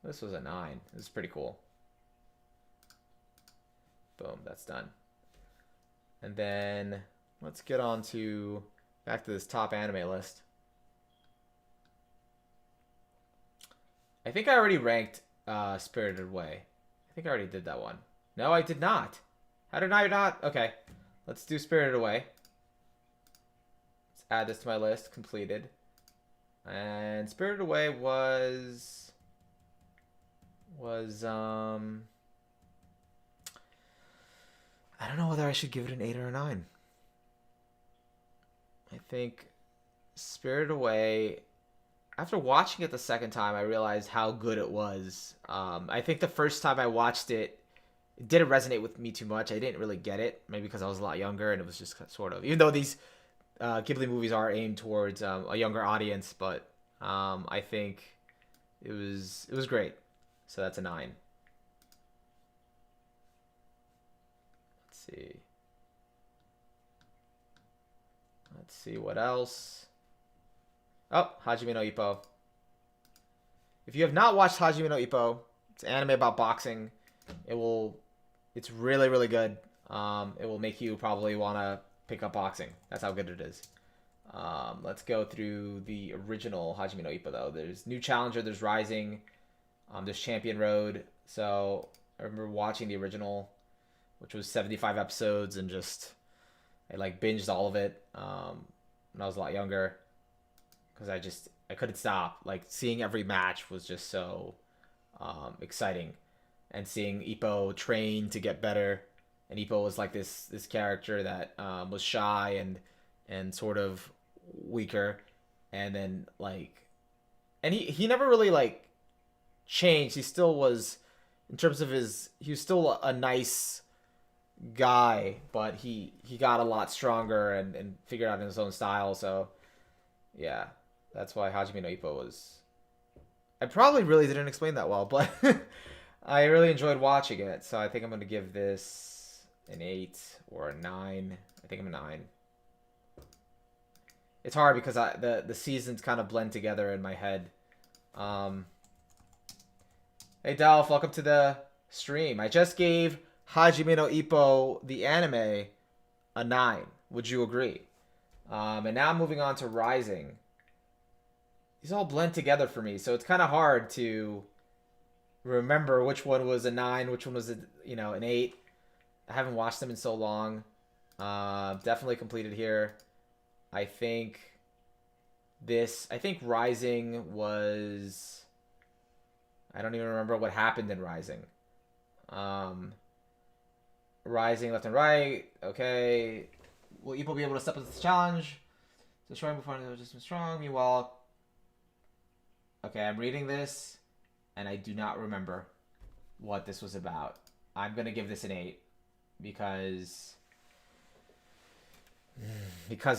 a 9. This is pretty cool. Boom, that's done. And then let's get on to back to this top anime list. I think I already ranked Spirited Away. I think I already did that one. No, I did not. How did I not? Okay. Let's do Spirited Away. Let's add this to my list. Completed. And Spirited Away was I don't know whether I should give it an 8 or a 9. I think Spirited Away, after watching it the second time, I realized how good it was. I think the first time I watched it, it didn't resonate with me too much. I didn't really get it. Maybe because I was a lot younger and it was just sort of... Even though these Ghibli movies are aimed towards a younger audience, but I think it was great. So that's a 9. Let's see. Let's see what else. Oh, Hajime no Ippo. If you have not watched Hajime no Ippo, it's an anime about boxing. It's really, really good. It will make you probably want to pick up boxing. That's how good it is. Let's go through the original Hajime no Ippo, though. There's New Challenger, there's Rising, there's Champion Road. So I remember watching the original, which was 75 episodes, and I like binged all of it when I was a lot younger, because I couldn't stop. Like, seeing every match was just so exciting, and seeing Ippo train to get better. And Ippo was like this character that was shy and sort of weaker, and then he never really like changed. He still was, in terms of he was still a nice guy, but he got a lot stronger and figured out his own style. So yeah, that's why Hajime no Ippo was. I probably really didn't explain that well, but I really enjoyed watching it. So I think I'm gonna give this an 8 or a 9. I think I'm a 9. It's hard because the seasons kind of blend together in my head. Hey Dolph, welcome to the stream. I just gave Hajime no Ippo, the anime, a 9. Would you agree? And now I'm moving on to Rising. These all blend together for me, so it's kind of hard to remember which one was a 9, which one was an 8. I haven't watched them in so long. Definitely completed here. I think Rising was... I don't even remember what happened in Rising. Rising left and right. Okay. Will Ippo be able to step into this challenge? Destroying before it was just strong. Meanwhile... Okay, I'm reading this, and I do not remember what this was about. I'm going to give this an 8. Because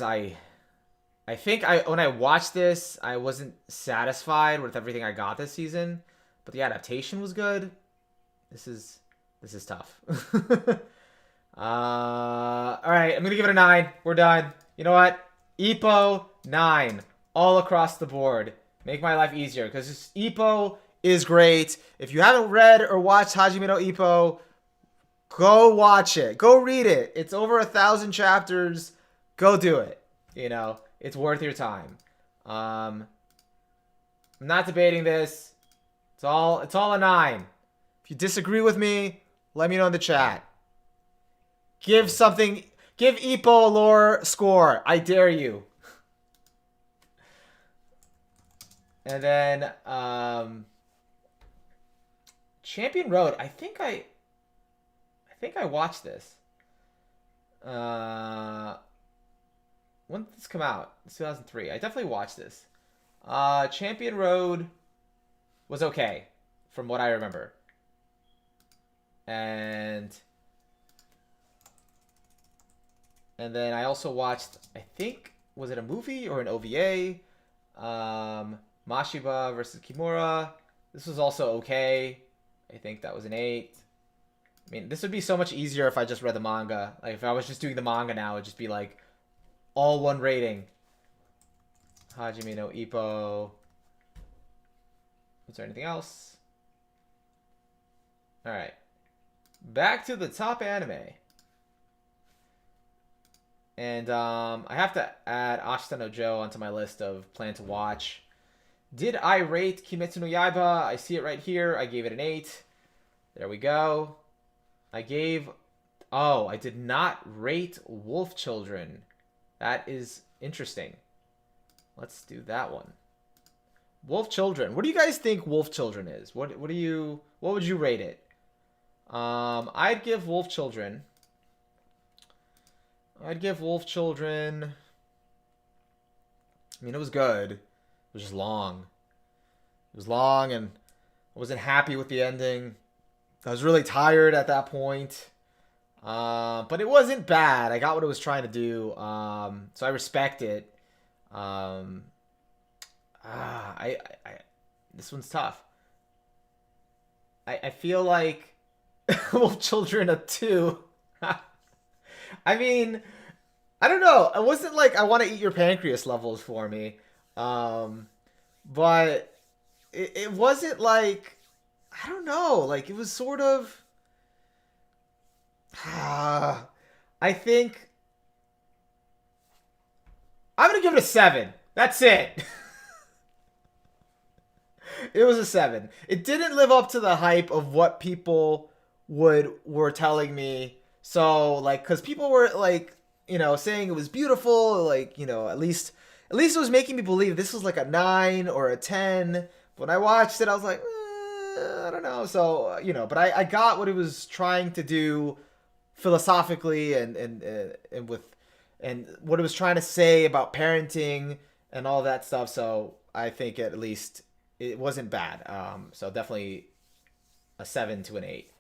I think when I watched this, I wasn't satisfied with everything I got this season, but the adaptation was good. This is tough. All right, I'm gonna give it a 9. We're done. You know what? Ippo 9 all across the board. Make my life easier, because Ippo is great. If you haven't read or watched Hajime no Ippo, go watch it. Go read it. It's over 1,000 chapters. Go do it. It's worth your time. I'm not debating this. It's all a 9. If you disagree with me, let me know in the chat. Give Ippo a lower score. I dare you. And then Champion Road. I think I watched this. When did this come out? It's 2003. I definitely watched this. Champion Road was okay, from what I remember. And then I also watched, I think, was it a movie or an OVA? Mashiba versus Kimura. This was also okay. I think that was an 8. I mean, this would be so much easier if I just read the manga. Like, if I was just doing the manga now, it would just be like all 1 rating. Hajime no Ippo. Was there anything else? Alright. Back to the top anime. And I have to add Ashita no Joe onto my list of plan to watch. Did I rate Kimetsu no Yaiba? I see it right here. I gave it an 8. There we go. I did not rate Wolf Children. That is interesting. Let's do that one. Wolf Children. What do you guys think Wolf Children is? What would you rate it? I'd give Wolf Children. I mean, it was good. It was just long. It was long, and I wasn't happy with the ending. I was really tired at that point. But it wasn't bad. I got what it was trying to do. So I respect it. I this one's tough. I feel like Wolf Children of 2. I mean, I don't know. It wasn't like I want to eat your pancreas levels for me. But it wasn't like, I don't know. Like, it was sort of. I think I'm going to give it a 7. That's it. It was a 7. It didn't live up to the hype of what people were telling me. So like, because people were like, saying it was beautiful, like, at least it was making me believe this was like a 9 or a 10. When I watched it, I was like, I don't know. So but I got what it was trying to do philosophically, and with, and what it was trying to say about parenting and all that stuff. So I think at least it wasn't bad. So definitely a 7 to an 8.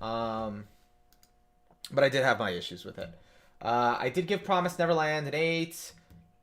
But I did have my issues with it. I did give Promised Neverland an 8.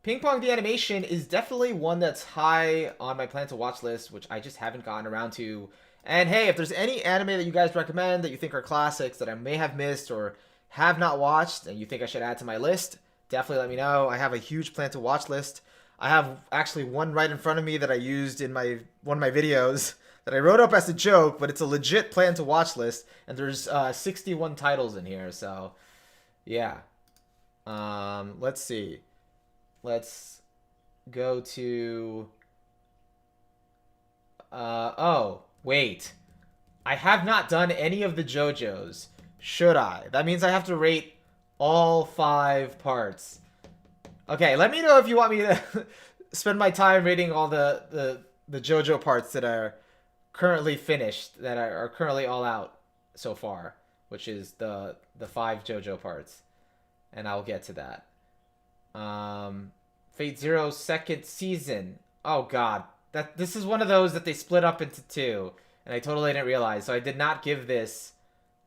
Ping Pong the Animation is definitely one that's high on my plan to watch list, which I just haven't gotten around to. And hey, if there's any anime that you guys recommend that you think are classics that I may have missed or have not watched and you think I should add to my list, definitely let me know. I have a huge plan to watch list. I have actually one right in front of me that I used in one of my videos that I wrote up as a joke, but it's a legit plan to watch list, and there's 61 titles in here, so yeah. Let's see. Let's go to oh, wait. I have not done any of the JoJo's. Should I? That means I have to rate all 5 parts. Okay, let me know if you want me to spend my time rating all the JoJo parts that are currently finished, that are currently all out so far, which is the 5 JoJo parts, and I'll get to that. Fate Zero second season. Oh god, this is one of those that they split up into 2, and I totally didn't realize, so I did not give this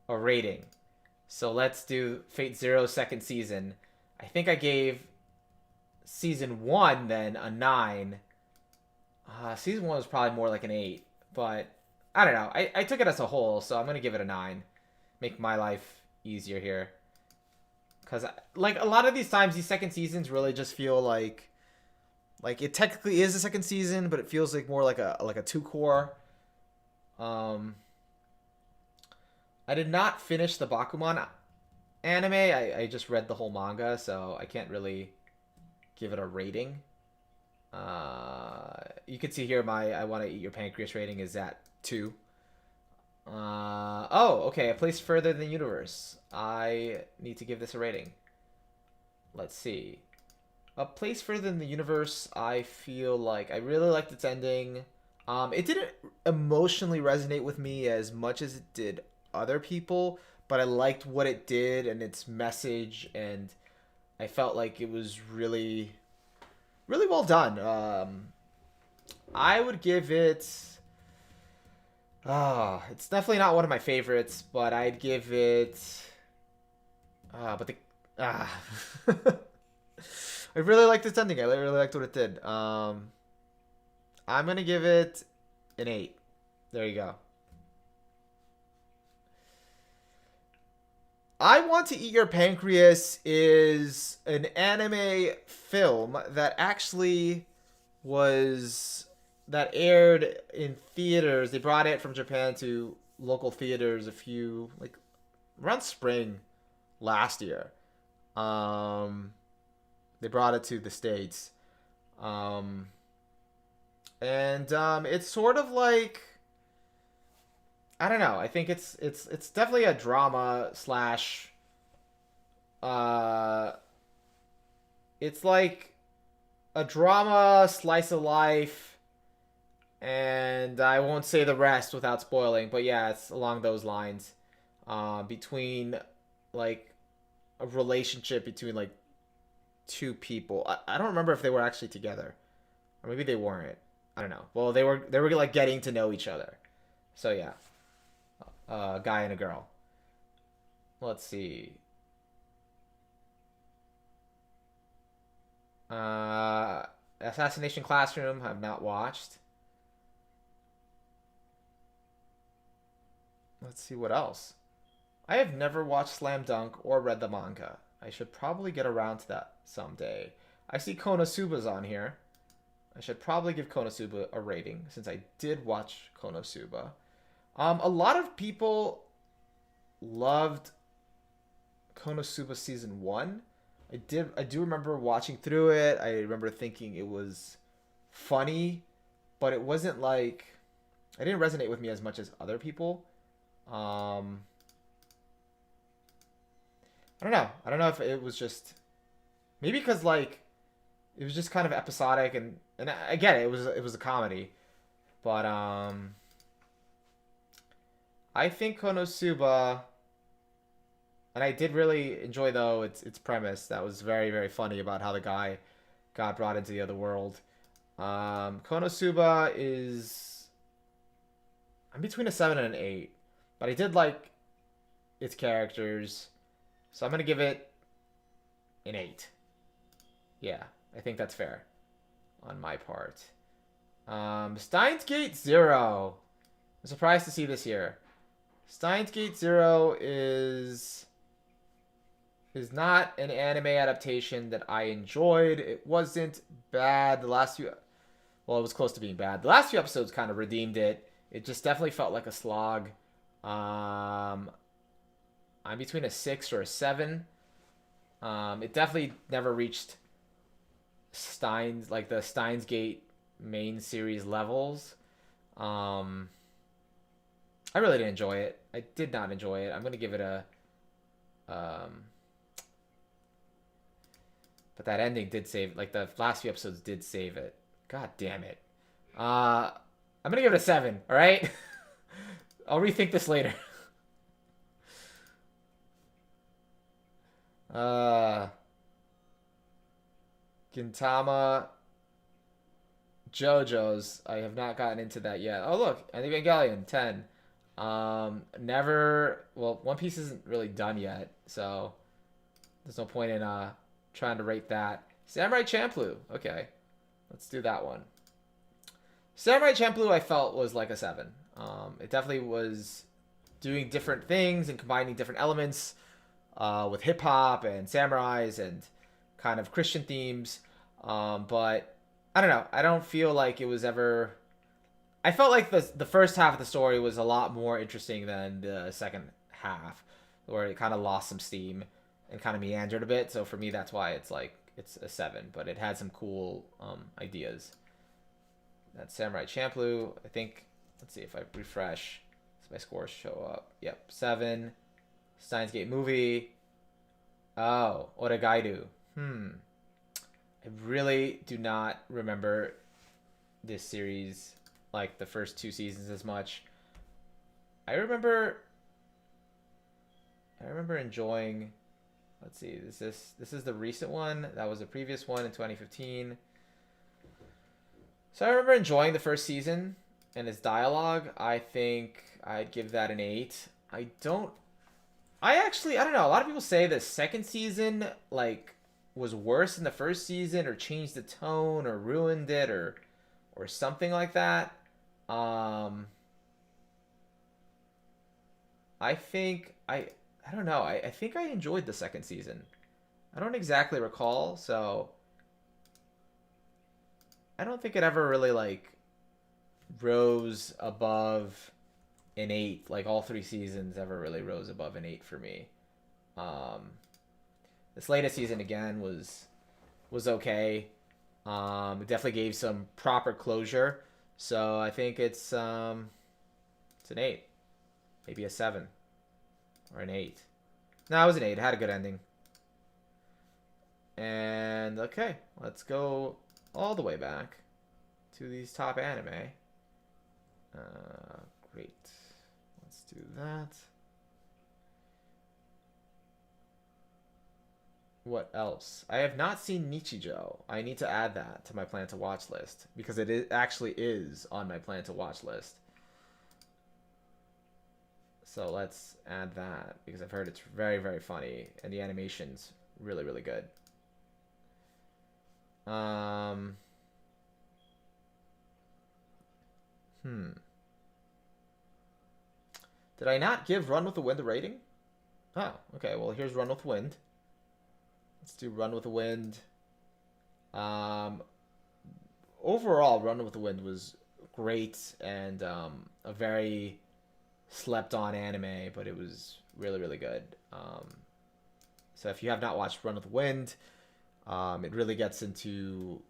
a rating. So let's do Fate Zero second season. I think I gave season 1 then a 9. Season 1 was probably more like an 8, but I don't know. I took it as a whole, so I'm gonna give it a 9. Make my life easier here, because like a lot of these times, these second seasons really just feel like it technically is a second season, but it feels like more like a 2 core. I did not finish the Bakuman anime. I just read the whole manga, so I can't really give it a rating. You can see here my I Want to Eat Your Pancreas rating is at 2. Oh, okay, A Place Further Than the Universe. I need to give this a rating. Let's see. A Place Further Than the Universe, I feel like I really liked its ending. It didn't emotionally resonate with me as much as it did other people, but I liked what it did and its message, and I felt like it was really, really well done. I would give it. It's definitely not one of my favorites, but I'd give it. I really liked its ending. I really liked what it did. I'm gonna give it an 8. There you go. I Want to Eat Your Pancreas is an anime film that actually that aired in theaters. They brought it from Japan to local theaters around spring last year. They brought it to the States. It's sort of like, I don't know. I think it's definitely a drama slash. It's like a drama slice of life, and I won't say the rest without spoiling. But yeah, it's along those lines. Between like a relationship between like 2 people. I don't remember if they were actually together, or maybe they weren't. I don't know. Well, they were like getting to know each other. So yeah. A guy and a girl. let's see. Uh, Assassination Classroom, I've not watched. Let's see what else. I have never watched Slam Dunk or read the manga. I should probably get around to that someday. I see Konosuba's on here. I should probably give Konosuba a rating since I did watch Konosuba. A lot of people loved Konosuba season 1. I do remember watching through it. I remember thinking it was funny, but it wasn't like it didn't resonate with me as much as other people. I don't know. I don't know if it was just maybe because like it was just kind of episodic and I get it. It was a comedy, but I think Konosuba, and I did really enjoy though its premise. That was very very funny about how the guy got brought into the other world. Konosuba is I'm between a 7 and an 8, but I did like its characters, so I'm gonna give it an 8. Yeah, I think that's fair on my part. Steins Gate Zero. I'm surprised to see this here. Steins Gate Zero is not an anime adaptation that I enjoyed. It wasn't bad. The last few, well, it was close to being bad. The last few episodes kind of redeemed it. It just definitely felt like a slog. I'm between a 6 or a 7. It definitely never reached the Steins Gate main series levels. I really didn't enjoy it. I did not enjoy it. I'm gonna give it a but that ending did save, like the last few episodes did save it. God damn it. I'm gonna give it a 7, alright? I'll rethink this later. Gintama JoJo's. I have not gotten into that yet. Oh look, Evangelion 10. Never. Well, One Piece isn't really done yet, so there's no point in trying to rate that. Samurai Champloo. Okay, let's do that one. Samurai Champloo I felt was like a 7. It definitely was doing different things and combining different elements with hip hop and samurais and kind of Christian themes. But I don't know. I don't feel like it was ever. I felt like the first half of the story was a lot more interesting than the second half, where it kind of lost some steam and kind of meandered a bit. So for me, that's why it's a 7. But it had some cool ideas. That's Samurai Champloo. I think. Let's see if I refresh. Does my scores show up? Yep, 7. Steins Gate movie. Oh, Oregairu. I really do not remember this series, like the first 2 seasons, as much. I remember enjoying. Let's see. This is the recent one. That was the previous one in 2015. So I remember enjoying the first season and its dialogue. I think I'd give that an 8. I don't know. A lot of people say the second season was worse than the first season, or changed the tone, or ruined it, or something like that. I think I don't know. I think I enjoyed the second season. I don't exactly recall, so I don't think it ever really rose above an 8. Like all 3 seasons ever really rose above an 8 for me. This latest season again was okay. It definitely gave some proper closure. So I think it's an 8. Maybe a 7. Or an 8. No, it was an 8. It had a good ending. And okay, let's go all the way back to these top anime. Great. Let's do that. What else? I have not seen Nichijou. I need to add that to my plan to watch list because actually is on my plan to watch list. So let's add that because I've heard it's very, very funny and the animation's really, really good. Did I not give Run with the Wind a rating? Oh, okay. Well, here's Run with the Wind. Let's do Run with the Wind. Overall, Run with the Wind was great and a very slept-on anime, but it was really, really good. So if you have not watched Run with the Wind, it really gets into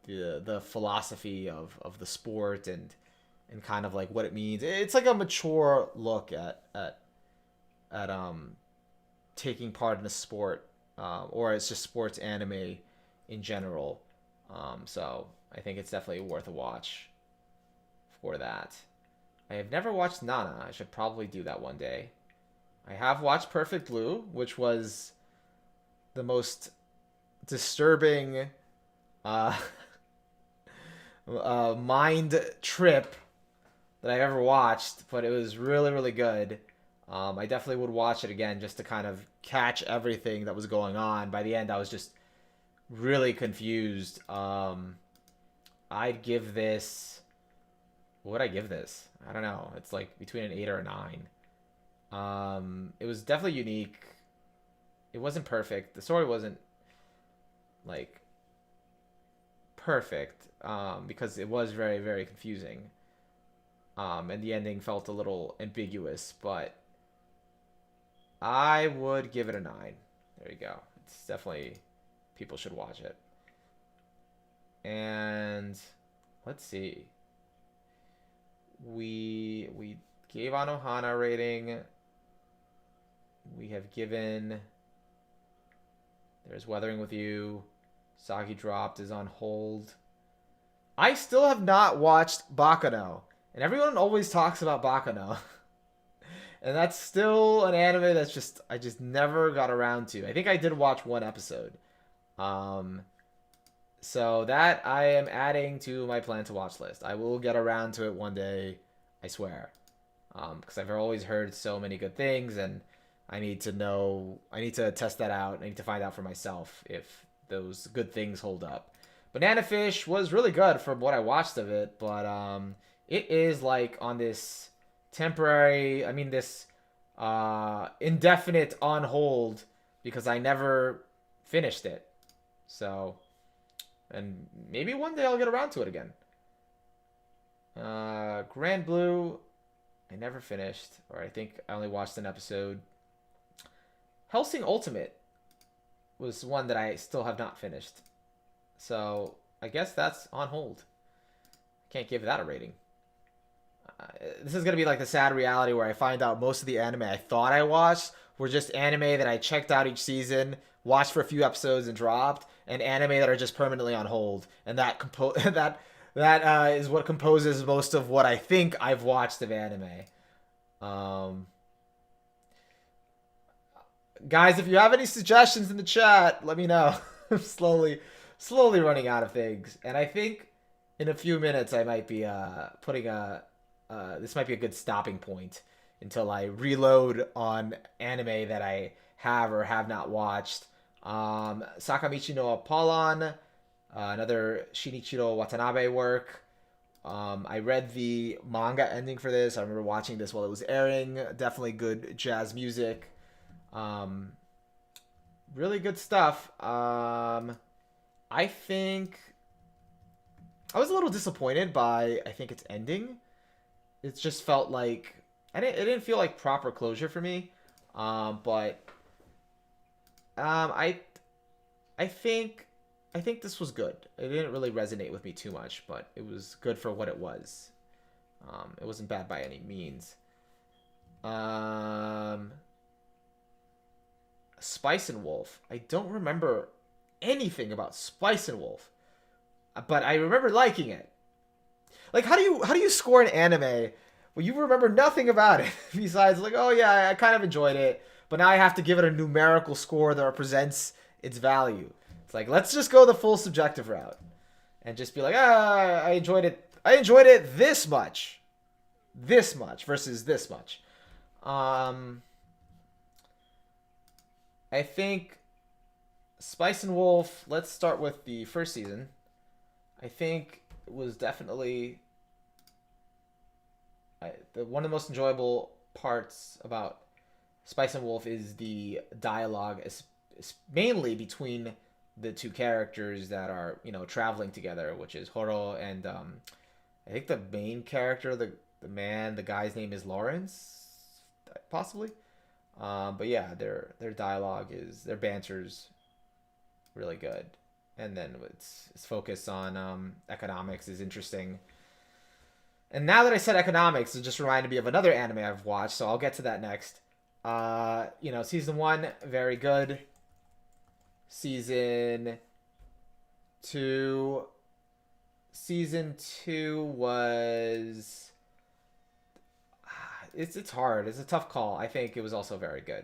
the philosophy of the sport and kind of like what it means. It's like a mature look at taking part in a sport, or it's just sports anime in general. So I think it's definitely worth a watch for that. I have never watched Nana. I should probably do that one day. I have watched Perfect Blue, which was the most disturbing mind trip that I've ever watched, but it was really, really good. I definitely would watch it again just to kind of catch everything that was going on. By the end, I was just really confused. I'd give this... What would I give this? I don't know. It's like between an 8 or a 9. It was definitely unique. It wasn't perfect. The story wasn't like perfect because it was very, very confusing. And the ending felt a little ambiguous, but I would give it a 9. There you go. It's definitely, people should watch it. And let's see. We gave Anohana a rating. We have given... There's Weathering with You. Sagi Dropped is on hold. I still have not watched Bakano. And everyone always talks about Bakano. And that's still an anime that's just... I just never got around to. I think I did watch one episode. So that I am adding to my plan to watch list. I will get around to it one day, I swear. Because I've always heard so many good things, and I need to know, I need to test that out. I need to find out for myself if those good things hold up. Banana Fish was really good from what I watched of it, but it is like on this temporary, I mean this indefinite on hold because I never finished it. So... And maybe one day I'll get around to it again. Grand Blue, I never finished, or I think I only watched an episode. Hellsing Ultimate was one that I still have not finished. So I guess that's on hold. Can't give that a rating. This is going to be like the sad reality where I find out most of the anime I thought I watched were just anime that I checked out each season, watched for a few episodes and dropped, and anime that are just permanently on hold. And that is what composes most of what I think I've watched of anime. Guys, if you have any suggestions in the chat, let me know. I'm slowly running out of things. And I think in a few minutes I might be putting a... this might be a good stopping point until I reload on anime that I have or have not watched. Sakamichi no Apollon, another Shinichiro Watanabe work. I read the manga ending for this. I remember watching this while it was airing. Definitely good jazz music. Really good stuff. I think I was a little disappointed by, I think, its ending. It just felt like it didn't feel like proper closure for me. But I think this was good. It didn't really resonate with me too much, but it was good for what it was. It wasn't bad by any means. Spice and Wolf. I don't remember anything about Spice and Wolf, but I remember liking it. Like, how do you score an anime when you remember nothing about it besides like, oh yeah, I kind of enjoyed it, but now I have to give it a numerical score that represents its value. It's like, let's just go the full subjective route and just be like, I enjoyed it. I enjoyed it this much versus this much. Um, I think Spice and Wolf. Let's start with the first season. I think it was definitely one of the most enjoyable parts about Spice and Wolf is the dialogue, mainly between the two characters that are traveling together, which is Horo and I think the main character, the guy's name is Lawrence, possibly. But yeah, their dialogue their banter's really good, and then its focus on economics is interesting. And now that I said economics, it just reminded me of another anime I've watched, so I'll get to that next. Season 1, very good. Season 2 was it's hard. It's a tough call. I think it was also very good.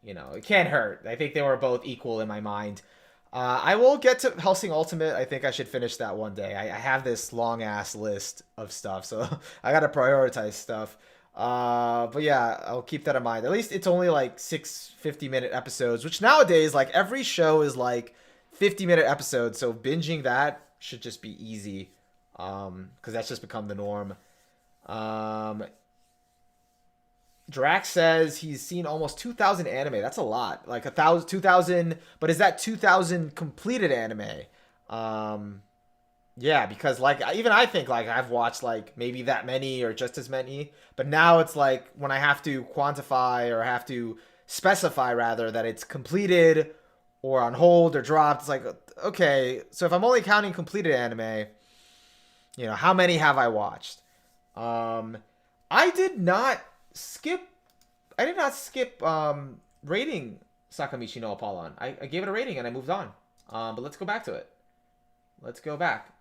It can't hurt. I think they were both equal in my mind. I will get to Hellsing Ultimate. I think I should finish that one day. I have this long ass list of stuff, so I gotta prioritize stuff. But yeah, I'll keep that in mind. At least it's only like 6 50-minute episodes, which nowadays, like, every show is like 50-minute episodes, so binging that should just be easy, because that's just become the norm. Drax says he's seen almost 2,000 anime. That's a lot. Like 1,000, 2,000, but is that 2,000 completed anime? Yeah, because like even I think like I've watched like maybe that many or just as many, but now it's like when I have to quantify or have to specify rather that it's completed or on hold or dropped, it's like, okay, so if I'm only counting completed anime, how many have I watched? I did not skip rating Sakamichi no Apollon. I gave it a rating and I moved on. But let's go back to it. Let's go back.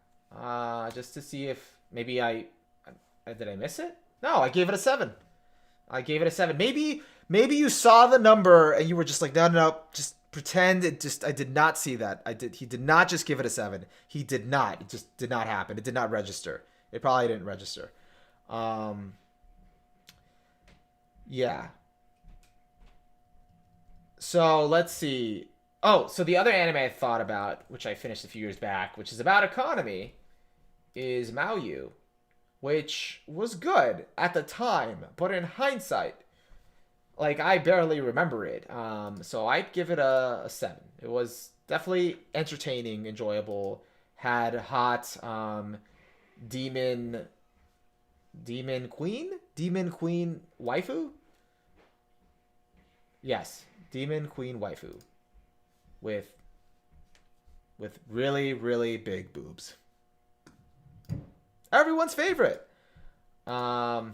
Just to see if maybe did I miss it? No, I gave it a 7. I gave it a 7. Maybe you saw the number and you were just like, no, just pretend I did not see that. He did not just give it a 7. He did not. It just did not happen. It did not register. It probably didn't register. Yeah. So let's see. Oh, so the other anime I thought about, which I finished a few years back, which is about economy, is MyAnimeList, which was good at the time, but in hindsight, like, I barely remember it. So I'd give it a 7. It was definitely entertaining, enjoyable, had hot demon queen waifu. Yes, demon queen waifu with really, really big boobs. Everyone's favorite. Oh,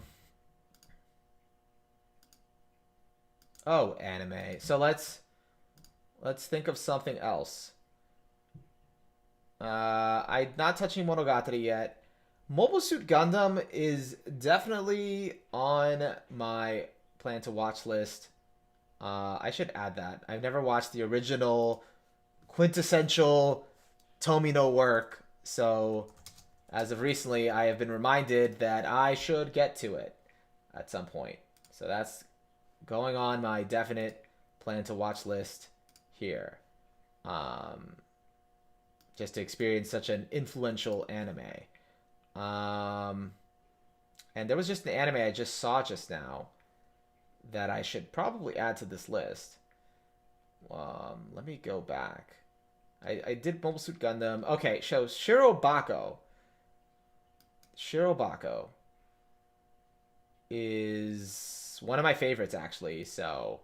anime. So let's think of something else. I'm not touching Monogatari yet. Mobile Suit Gundam is definitely on my plan to watch list. I should add that. I've never watched the original quintessential Tomino work, so as of recently, I have been reminded that I should get to it at some point. So that's going on my definite plan to watch list here. Just to experience such an influential anime. And there was just an anime I just saw just now that I should probably add to this list. Let me go back. I did Mobile Suit Gundam. Okay, so Shirobako. Shirobako is one of my favorites, actually. So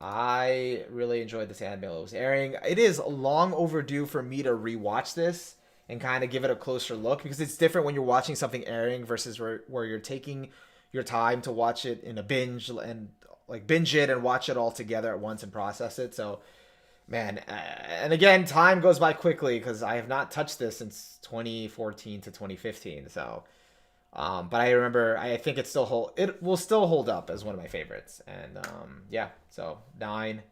I really enjoyed this anime. It was airing. It is long overdue for me to rewatch this and kind of give it a closer look, because it's different when you're watching something airing versus where you're taking your time to watch it in a binge and like binge it and watch it all together at once and process it. So, man, and again, time goes by quickly because I have not touched this since 2014 to 2015. So, but I remember, I think it will still hold up as one of my favorites. And yeah, so 9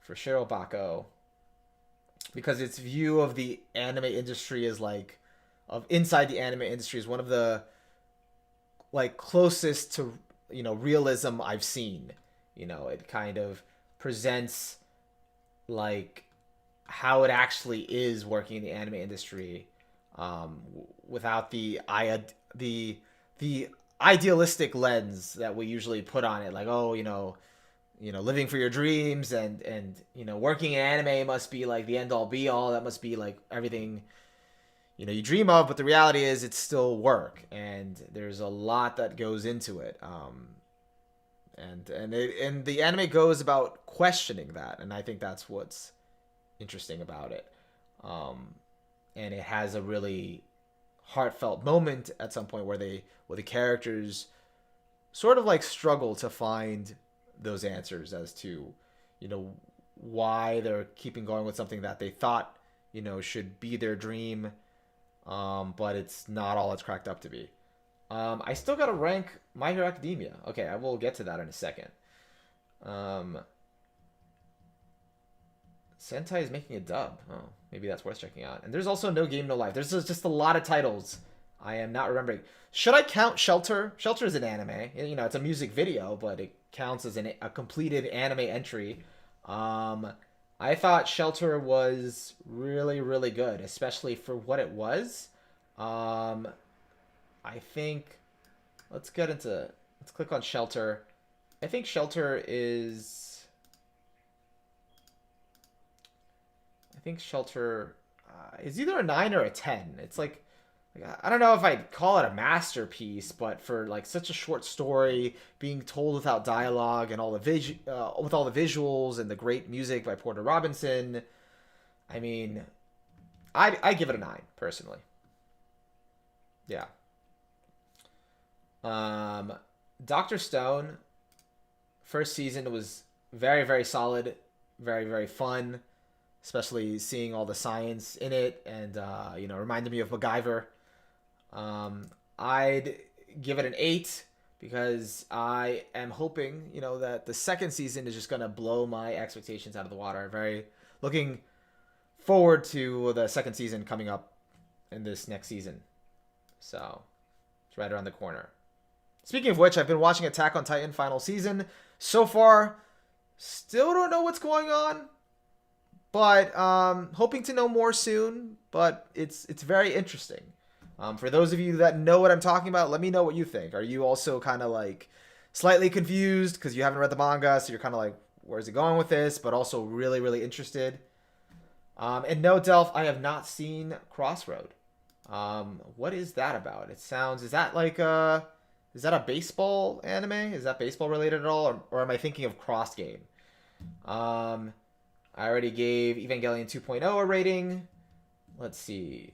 for Shirobako, because its view of the anime industry is inside the anime industry is one of the like closest to realism I've seen. It kind of presents like how it actually is working in the anime industry, without the idealistic lens that we usually put on it, like, oh, living for your dreams, and working in anime must be like the end all be all. That must be like everything you dream of. But the reality is, it's still work, and there's a lot that goes into it. And the anime goes about questioning that, and I think that's what's interesting about it. And it has a really heartfelt moment at some point where the characters sort of like struggle to find those answers as to why they're keeping going with something that they thought should be their dream, but it's not all it's cracked up to be. I still gotta rank My Hero Academia. Okay, I will get to that in a second. Sentai is making a dub. Oh, maybe that's worth checking out. And there's also No Game No Life. There's just a lot of titles I am not remembering. Should I count Shelter? Shelter is an anime. It's a music video, but it counts as a completed anime entry. I thought Shelter was really, really good, especially for what it was. I think let's click on Shelter. I think Shelter is either a 9 or a 10. It's like, I don't know if I'd call it a masterpiece, but for like such a short story being told without dialogue and with all the visuals and the great music by Porter Robinson, I mean, I give it a 9 personally. Yeah. Dr. Stone, first season was very, very solid, very, very fun, especially seeing all the science in it, and reminded me of MacGyver. I'd give it an 8 because I am hoping that the second season is just gonna blow my expectations out of the water. Very looking forward to the second season coming up in this next season. So it's right around the corner. Speaking of which, I've been watching Attack on Titan final season. So far, still don't know what's going on, but hoping to know more soon. But it's very interesting. For those of you that know what I'm talking about, let me know what you think. Are you also kind of like slightly confused because you haven't read the manga, so you're kind of like, where's it going with this? But also really, really interested. And no, Delph, I have not seen Crossroad. What is that about? Is that a baseball anime? Is that baseball related at all? Or am I thinking of Cross Game? I already gave Evangelion 2.0 a rating. Let's see.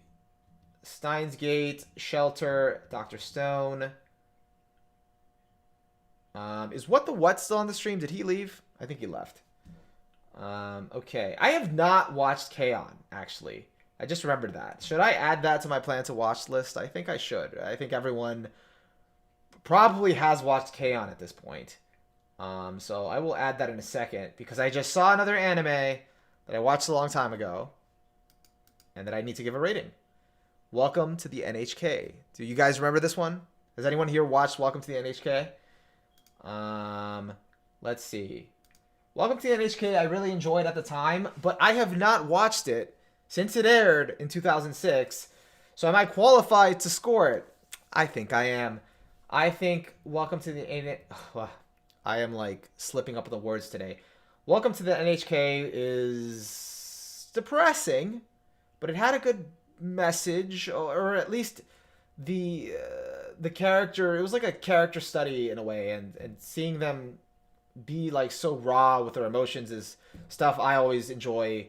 Steins Gate, Shelter, Dr. Stone. Is What the What still on the stream? Did he leave? I think he left. Okay. I have not watched K-On! Actually. I just remembered that. Should I add that to my plan to watch list? I think I should. I think everyone probably has watched K-On! At this point. So I will add that in a second because I just saw another anime that I watched a long time ago and that I need to give a rating. Welcome to the NHK. Do you guys remember this one? Has anyone here watched Welcome to the NHK? Let's see. Welcome to the NHK I really enjoyed at the time, but I have not watched it since it aired in 2006. So am I qualified to score it? I think I am. I think Welcome to the NHK... I am like slipping up with the words today. Welcome to the NHK is depressing, but it had a good message, or at least the character. It was like a character study in a way, and seeing them be like so raw with their emotions is stuff I always enjoy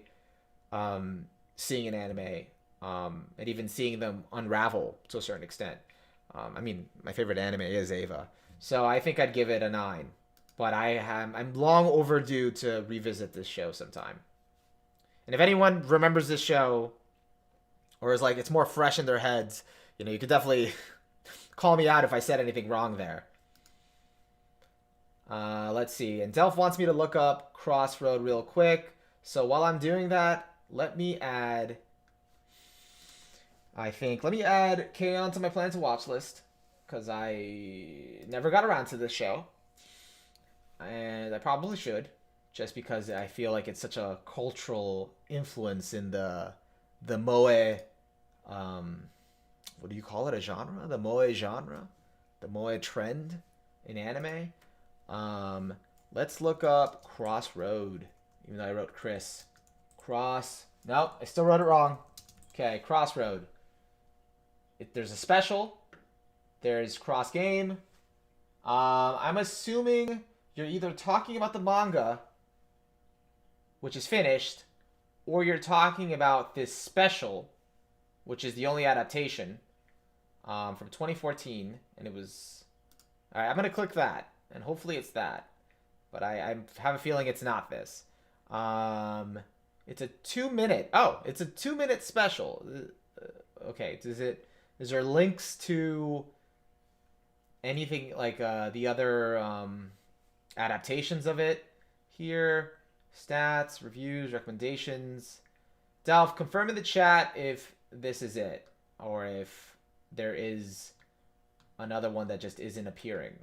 seeing in anime, and even seeing them unravel to a certain extent. I mean, my favorite anime is Eva, so I think I'd give it a 9. But I'm long overdue to revisit this show sometime. And if anyone remembers this show, or is like it's more fresh in their heads, you could definitely call me out if I said anything wrong there. Let's see. And Delph wants me to look up Crossroad real quick. So while I'm doing that, let me add K-On! To my plan to watch list. because I never got around to this show, and I probably should, just because I feel like it's such a cultural influence in the moe. What do you call it? A genre? The moe genre, the moe trend in anime. Let's look up Crossroad. Even though I wrote Chris. Nope, I still wrote it wrong. Okay, Crossroad. There's a special. There's cross game. I'm assuming you're either talking about the manga, which is finished, or you're talking about this special, which is the only adaptation from 2014, and it was. All right, I'm gonna click that, and hopefully it's that, but I have a feeling it's not this. It's a 2-minute. Oh, it's a 2-minute special. Okay, is there links to anything like the other adaptations of it here? Stats, reviews, recommendations. Delph, confirm in the chat if this is it, or if there is another one that just isn't appearing.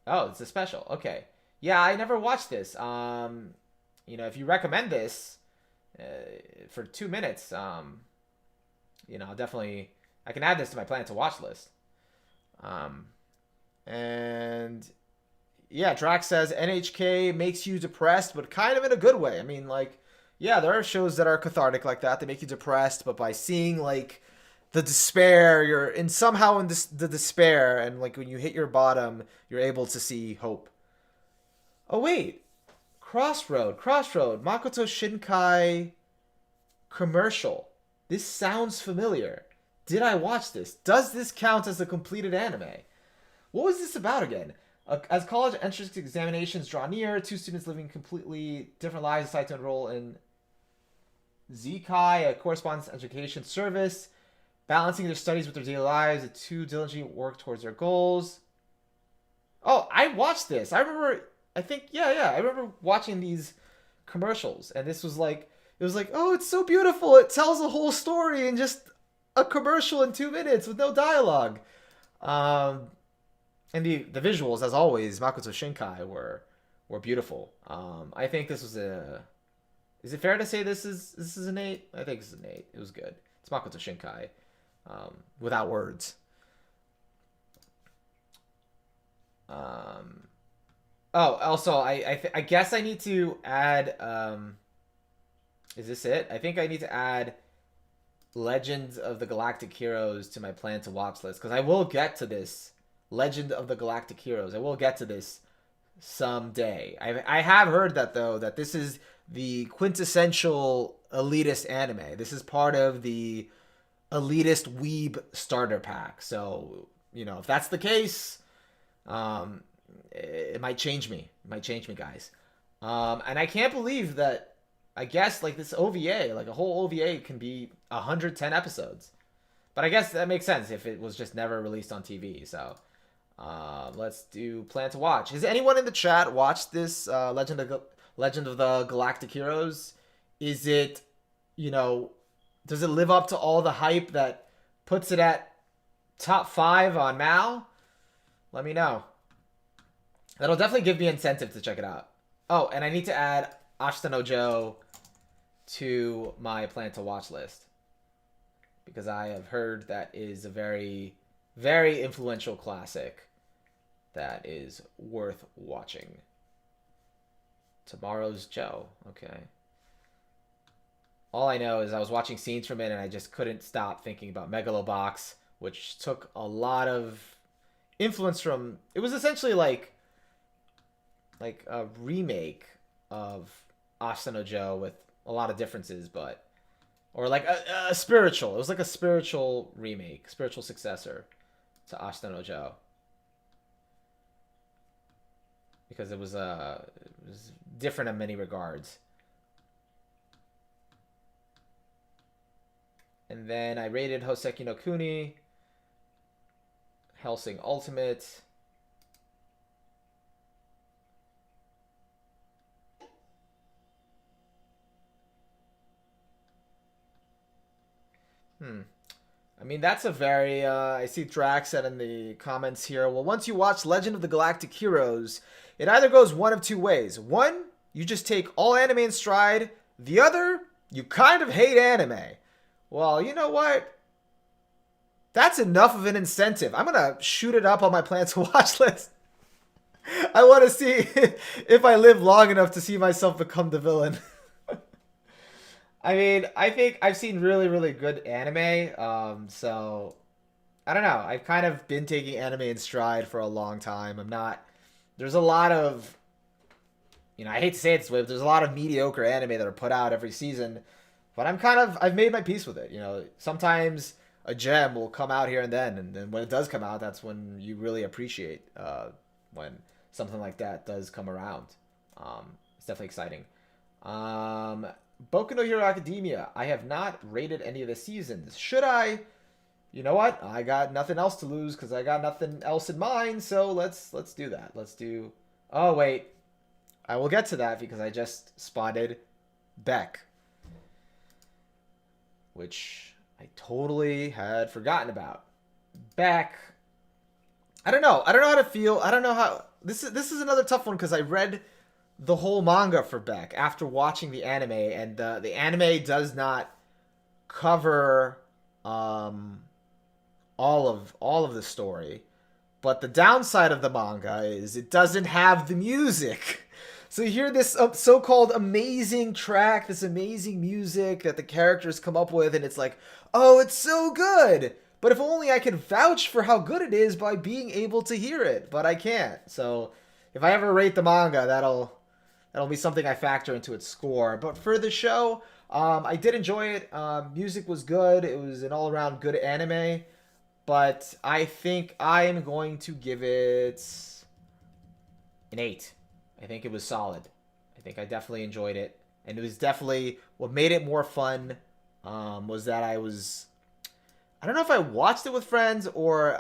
Oh, it's a special. Okay. Yeah, I never watched this. If you recommend this for 2 minutes, I'll definitely, I can add this to my plan to watch list. And yeah, Drax says NHK makes you depressed, but kind of in a good way. I mean, like, yeah, there are shows that are cathartic like that. They make you depressed, but by seeing like the despair, you're in somehow in the despair, and like when you hit your bottom, you're able to see hope. Oh wait, Crossroad, Makoto Shinkai commercial. This sounds familiar. Did I watch this? Does this count as a completed anime? What was this about again? As college entrance examinations draw near, two students living completely different lives decide to enroll in Zikai, a correspondence education service. Balancing their studies with their daily lives, the two diligently work towards their goals. Oh, I watched this. I remember, I remember watching these commercials, and this was like, it was like, oh, it's so beautiful. It tells a whole story in just a commercial in 2 minutes with no dialogue. And the visuals, as always, Makoto Shinkai were beautiful. I think this was a. Is it fair to say this is an 8? I think it's an 8. It was good. It's Makoto Shinkai, without words. Also, I guess I need to add. Is this it? I think I need to add Legends of the Galactic Heroes to my plan to watch list, because I will get to this. Legend of the Galactic Heroes. I will get to this someday. I have heard that, though, that this is the quintessential elitist anime. This is part of the elitist weeb starter pack. So, if that's the case, it might change me. It might change me, guys. And I can't believe that, I guess, like, this OVA, like, a whole OVA can be 110 episodes. But I guess that makes sense if it was just never released on TV, so... let's do plan to watch. Has anyone in the chat watched this Legend of the Galactic Heroes? Is it, does it live up to all the hype that puts it at top 5 on Mal? Let me know. That'll definitely give me incentive to check it out. Oh, and I need to add Ashita no Joe to my plan to watch list, because I have heard that is a very, very influential classic that is worth watching. Tomorrow's Joe. Okay. All I know is I was watching scenes from it and I just couldn't stop thinking about Megalobox, which took a lot of influence from... It was essentially like a remake of Ashita no Joe with a lot of differences, but... Or like a spiritual. It was like a spiritual remake, spiritual successor to Ashita no Joe. Because it was different in many regards. And then I rated Hoseki no Kuni, Hellsing Ultimate. I mean, that's a very, I see Drax said in the comments here, well, once you watch Legend of the Galactic Heroes, it either goes one of two ways. One, you just take all anime in stride. The other, you kind of hate anime. Well, you know what? That's enough of an incentive. I'm going to shoot it up on my plan to watch list. I want to see if I live long enough to see myself become the villain. I mean, I think I've seen really, really good anime. So I don't know. I've kind of been taking anime in stride for a long time. I'm not. There's a lot of, I hate to say it this way, but there's a lot of mediocre anime that are put out every season. But I've made my peace with it. Sometimes a gem will come out here and then when it does come out, that's when you really appreciate when something like that does come around. It's definitely exciting. Boku no Hero Academia. I have not rated any of the seasons. Should I? You know what? I got nothing else to lose because I got nothing else in mind. So let's do that. Let's do. Oh wait, I will get to that because I just spotted Beck, which I totally had forgotten about. Beck. I don't know. I don't know how to feel. I don't know how. This is another tough one because I read the whole manga for Beck after watching the anime, and the anime does not cover all of the story. But the downside of the manga is it doesn't have the music. So you hear this so-called amazing track, this amazing music that the characters come up with, and it's like, oh, it's so good. But if only I could vouch for how good it is by being able to hear it, but I can't. So if I ever rate the manga, that'll be something I factor into its score. But for the show, I did enjoy it. Music was good. It was an all-around good anime. But I think I am going to give it an 8. I think it was solid. I think I definitely enjoyed it. And it was definitely what made it more fun was that I don't know if I watched it with friends or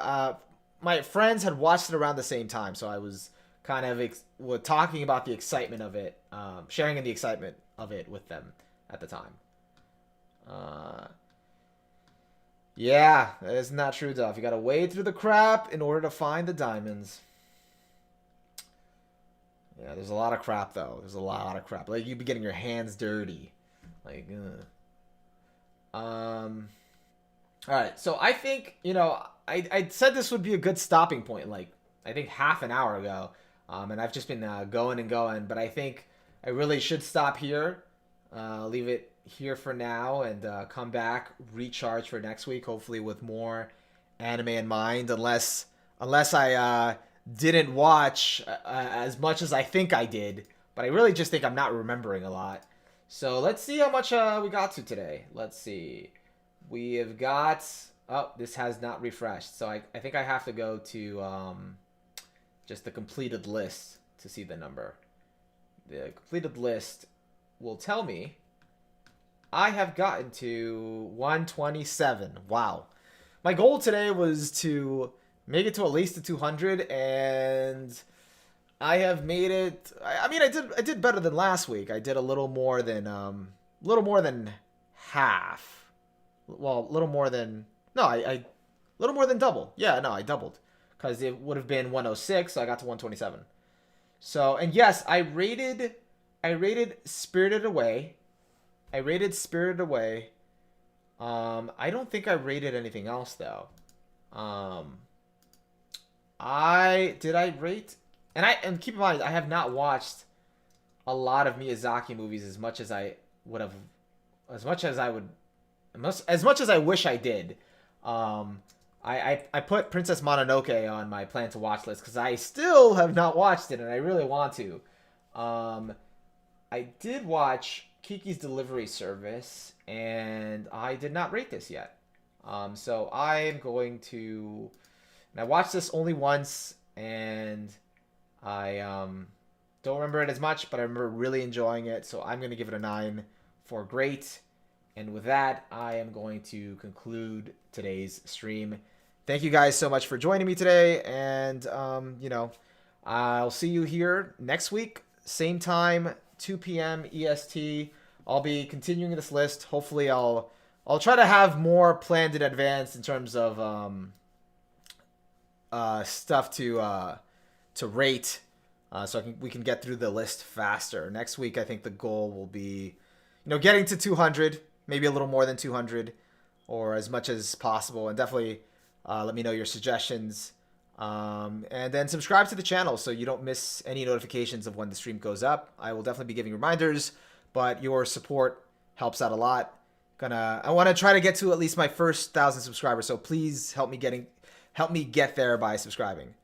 my friends had watched it around the same time. So I was kind of talking about the excitement of it, sharing in the excitement of it with them at the time. Yeah, isn't that true, Duff? You gotta wade through the crap in order to find the diamonds. Yeah, there's a lot of crap, though. There's a lot of crap. Like, you'd be getting your hands dirty. Like, Alright, so I think, I said this would be a good stopping point, like, I think half an hour ago. And I've just been going and going, but I think I really should stop here. Leave it here for now and come back, recharge for next week, hopefully with more anime in mind, unless I didn't watch as much as I think I did, but I really just think I'm not remembering a lot. So let's see how much we got to today. Let's see. We have got, oh, this has not refreshed, so I think I have to go to just the completed list to see the number. The completed list will tell me I have gotten to 127. Wow. My goal today was to make it to at least the 200, and I have made it. I mean, I did better than last week. I did a little more than half. Well, a little more than little more than double. Yeah, no, I doubled because it would have been 106, so I got to 127. So, and yes, I rated Spirited Away. I don't think I rated anything else though. And keep in mind, I have not watched a lot of Miyazaki movies as much as I would have, as much as I wish I did. I put Princess Mononoke on my plan to watch list because I still have not watched it and I really want to. I did watch Kiki's Delivery Service, and I did not rate this yet. So I am going to... And I watched this only once, and I don't remember it as much, but I remember really enjoying it, so I'm going to give it a 9 for great. And with that, I am going to conclude today's stream. Thank you guys so much for joining me today, and, I'll see you here next week, same time, 2 p.m. EST. I'll be continuing this list. Hopefully I'll I'll try to have more planned in advance in terms of stuff to rate, so we can get through the list faster. Next week, I think the goal will be, getting to 200, maybe a little more than 200, or as much as possible. And definitely let me know your suggestions. And then subscribe to the channel so you don't miss any notifications of when the stream goes up. I will definitely be giving reminders, but your support helps out a lot. I want to try to get to at least my first 1,000 subscribers, so please help me get there by subscribing.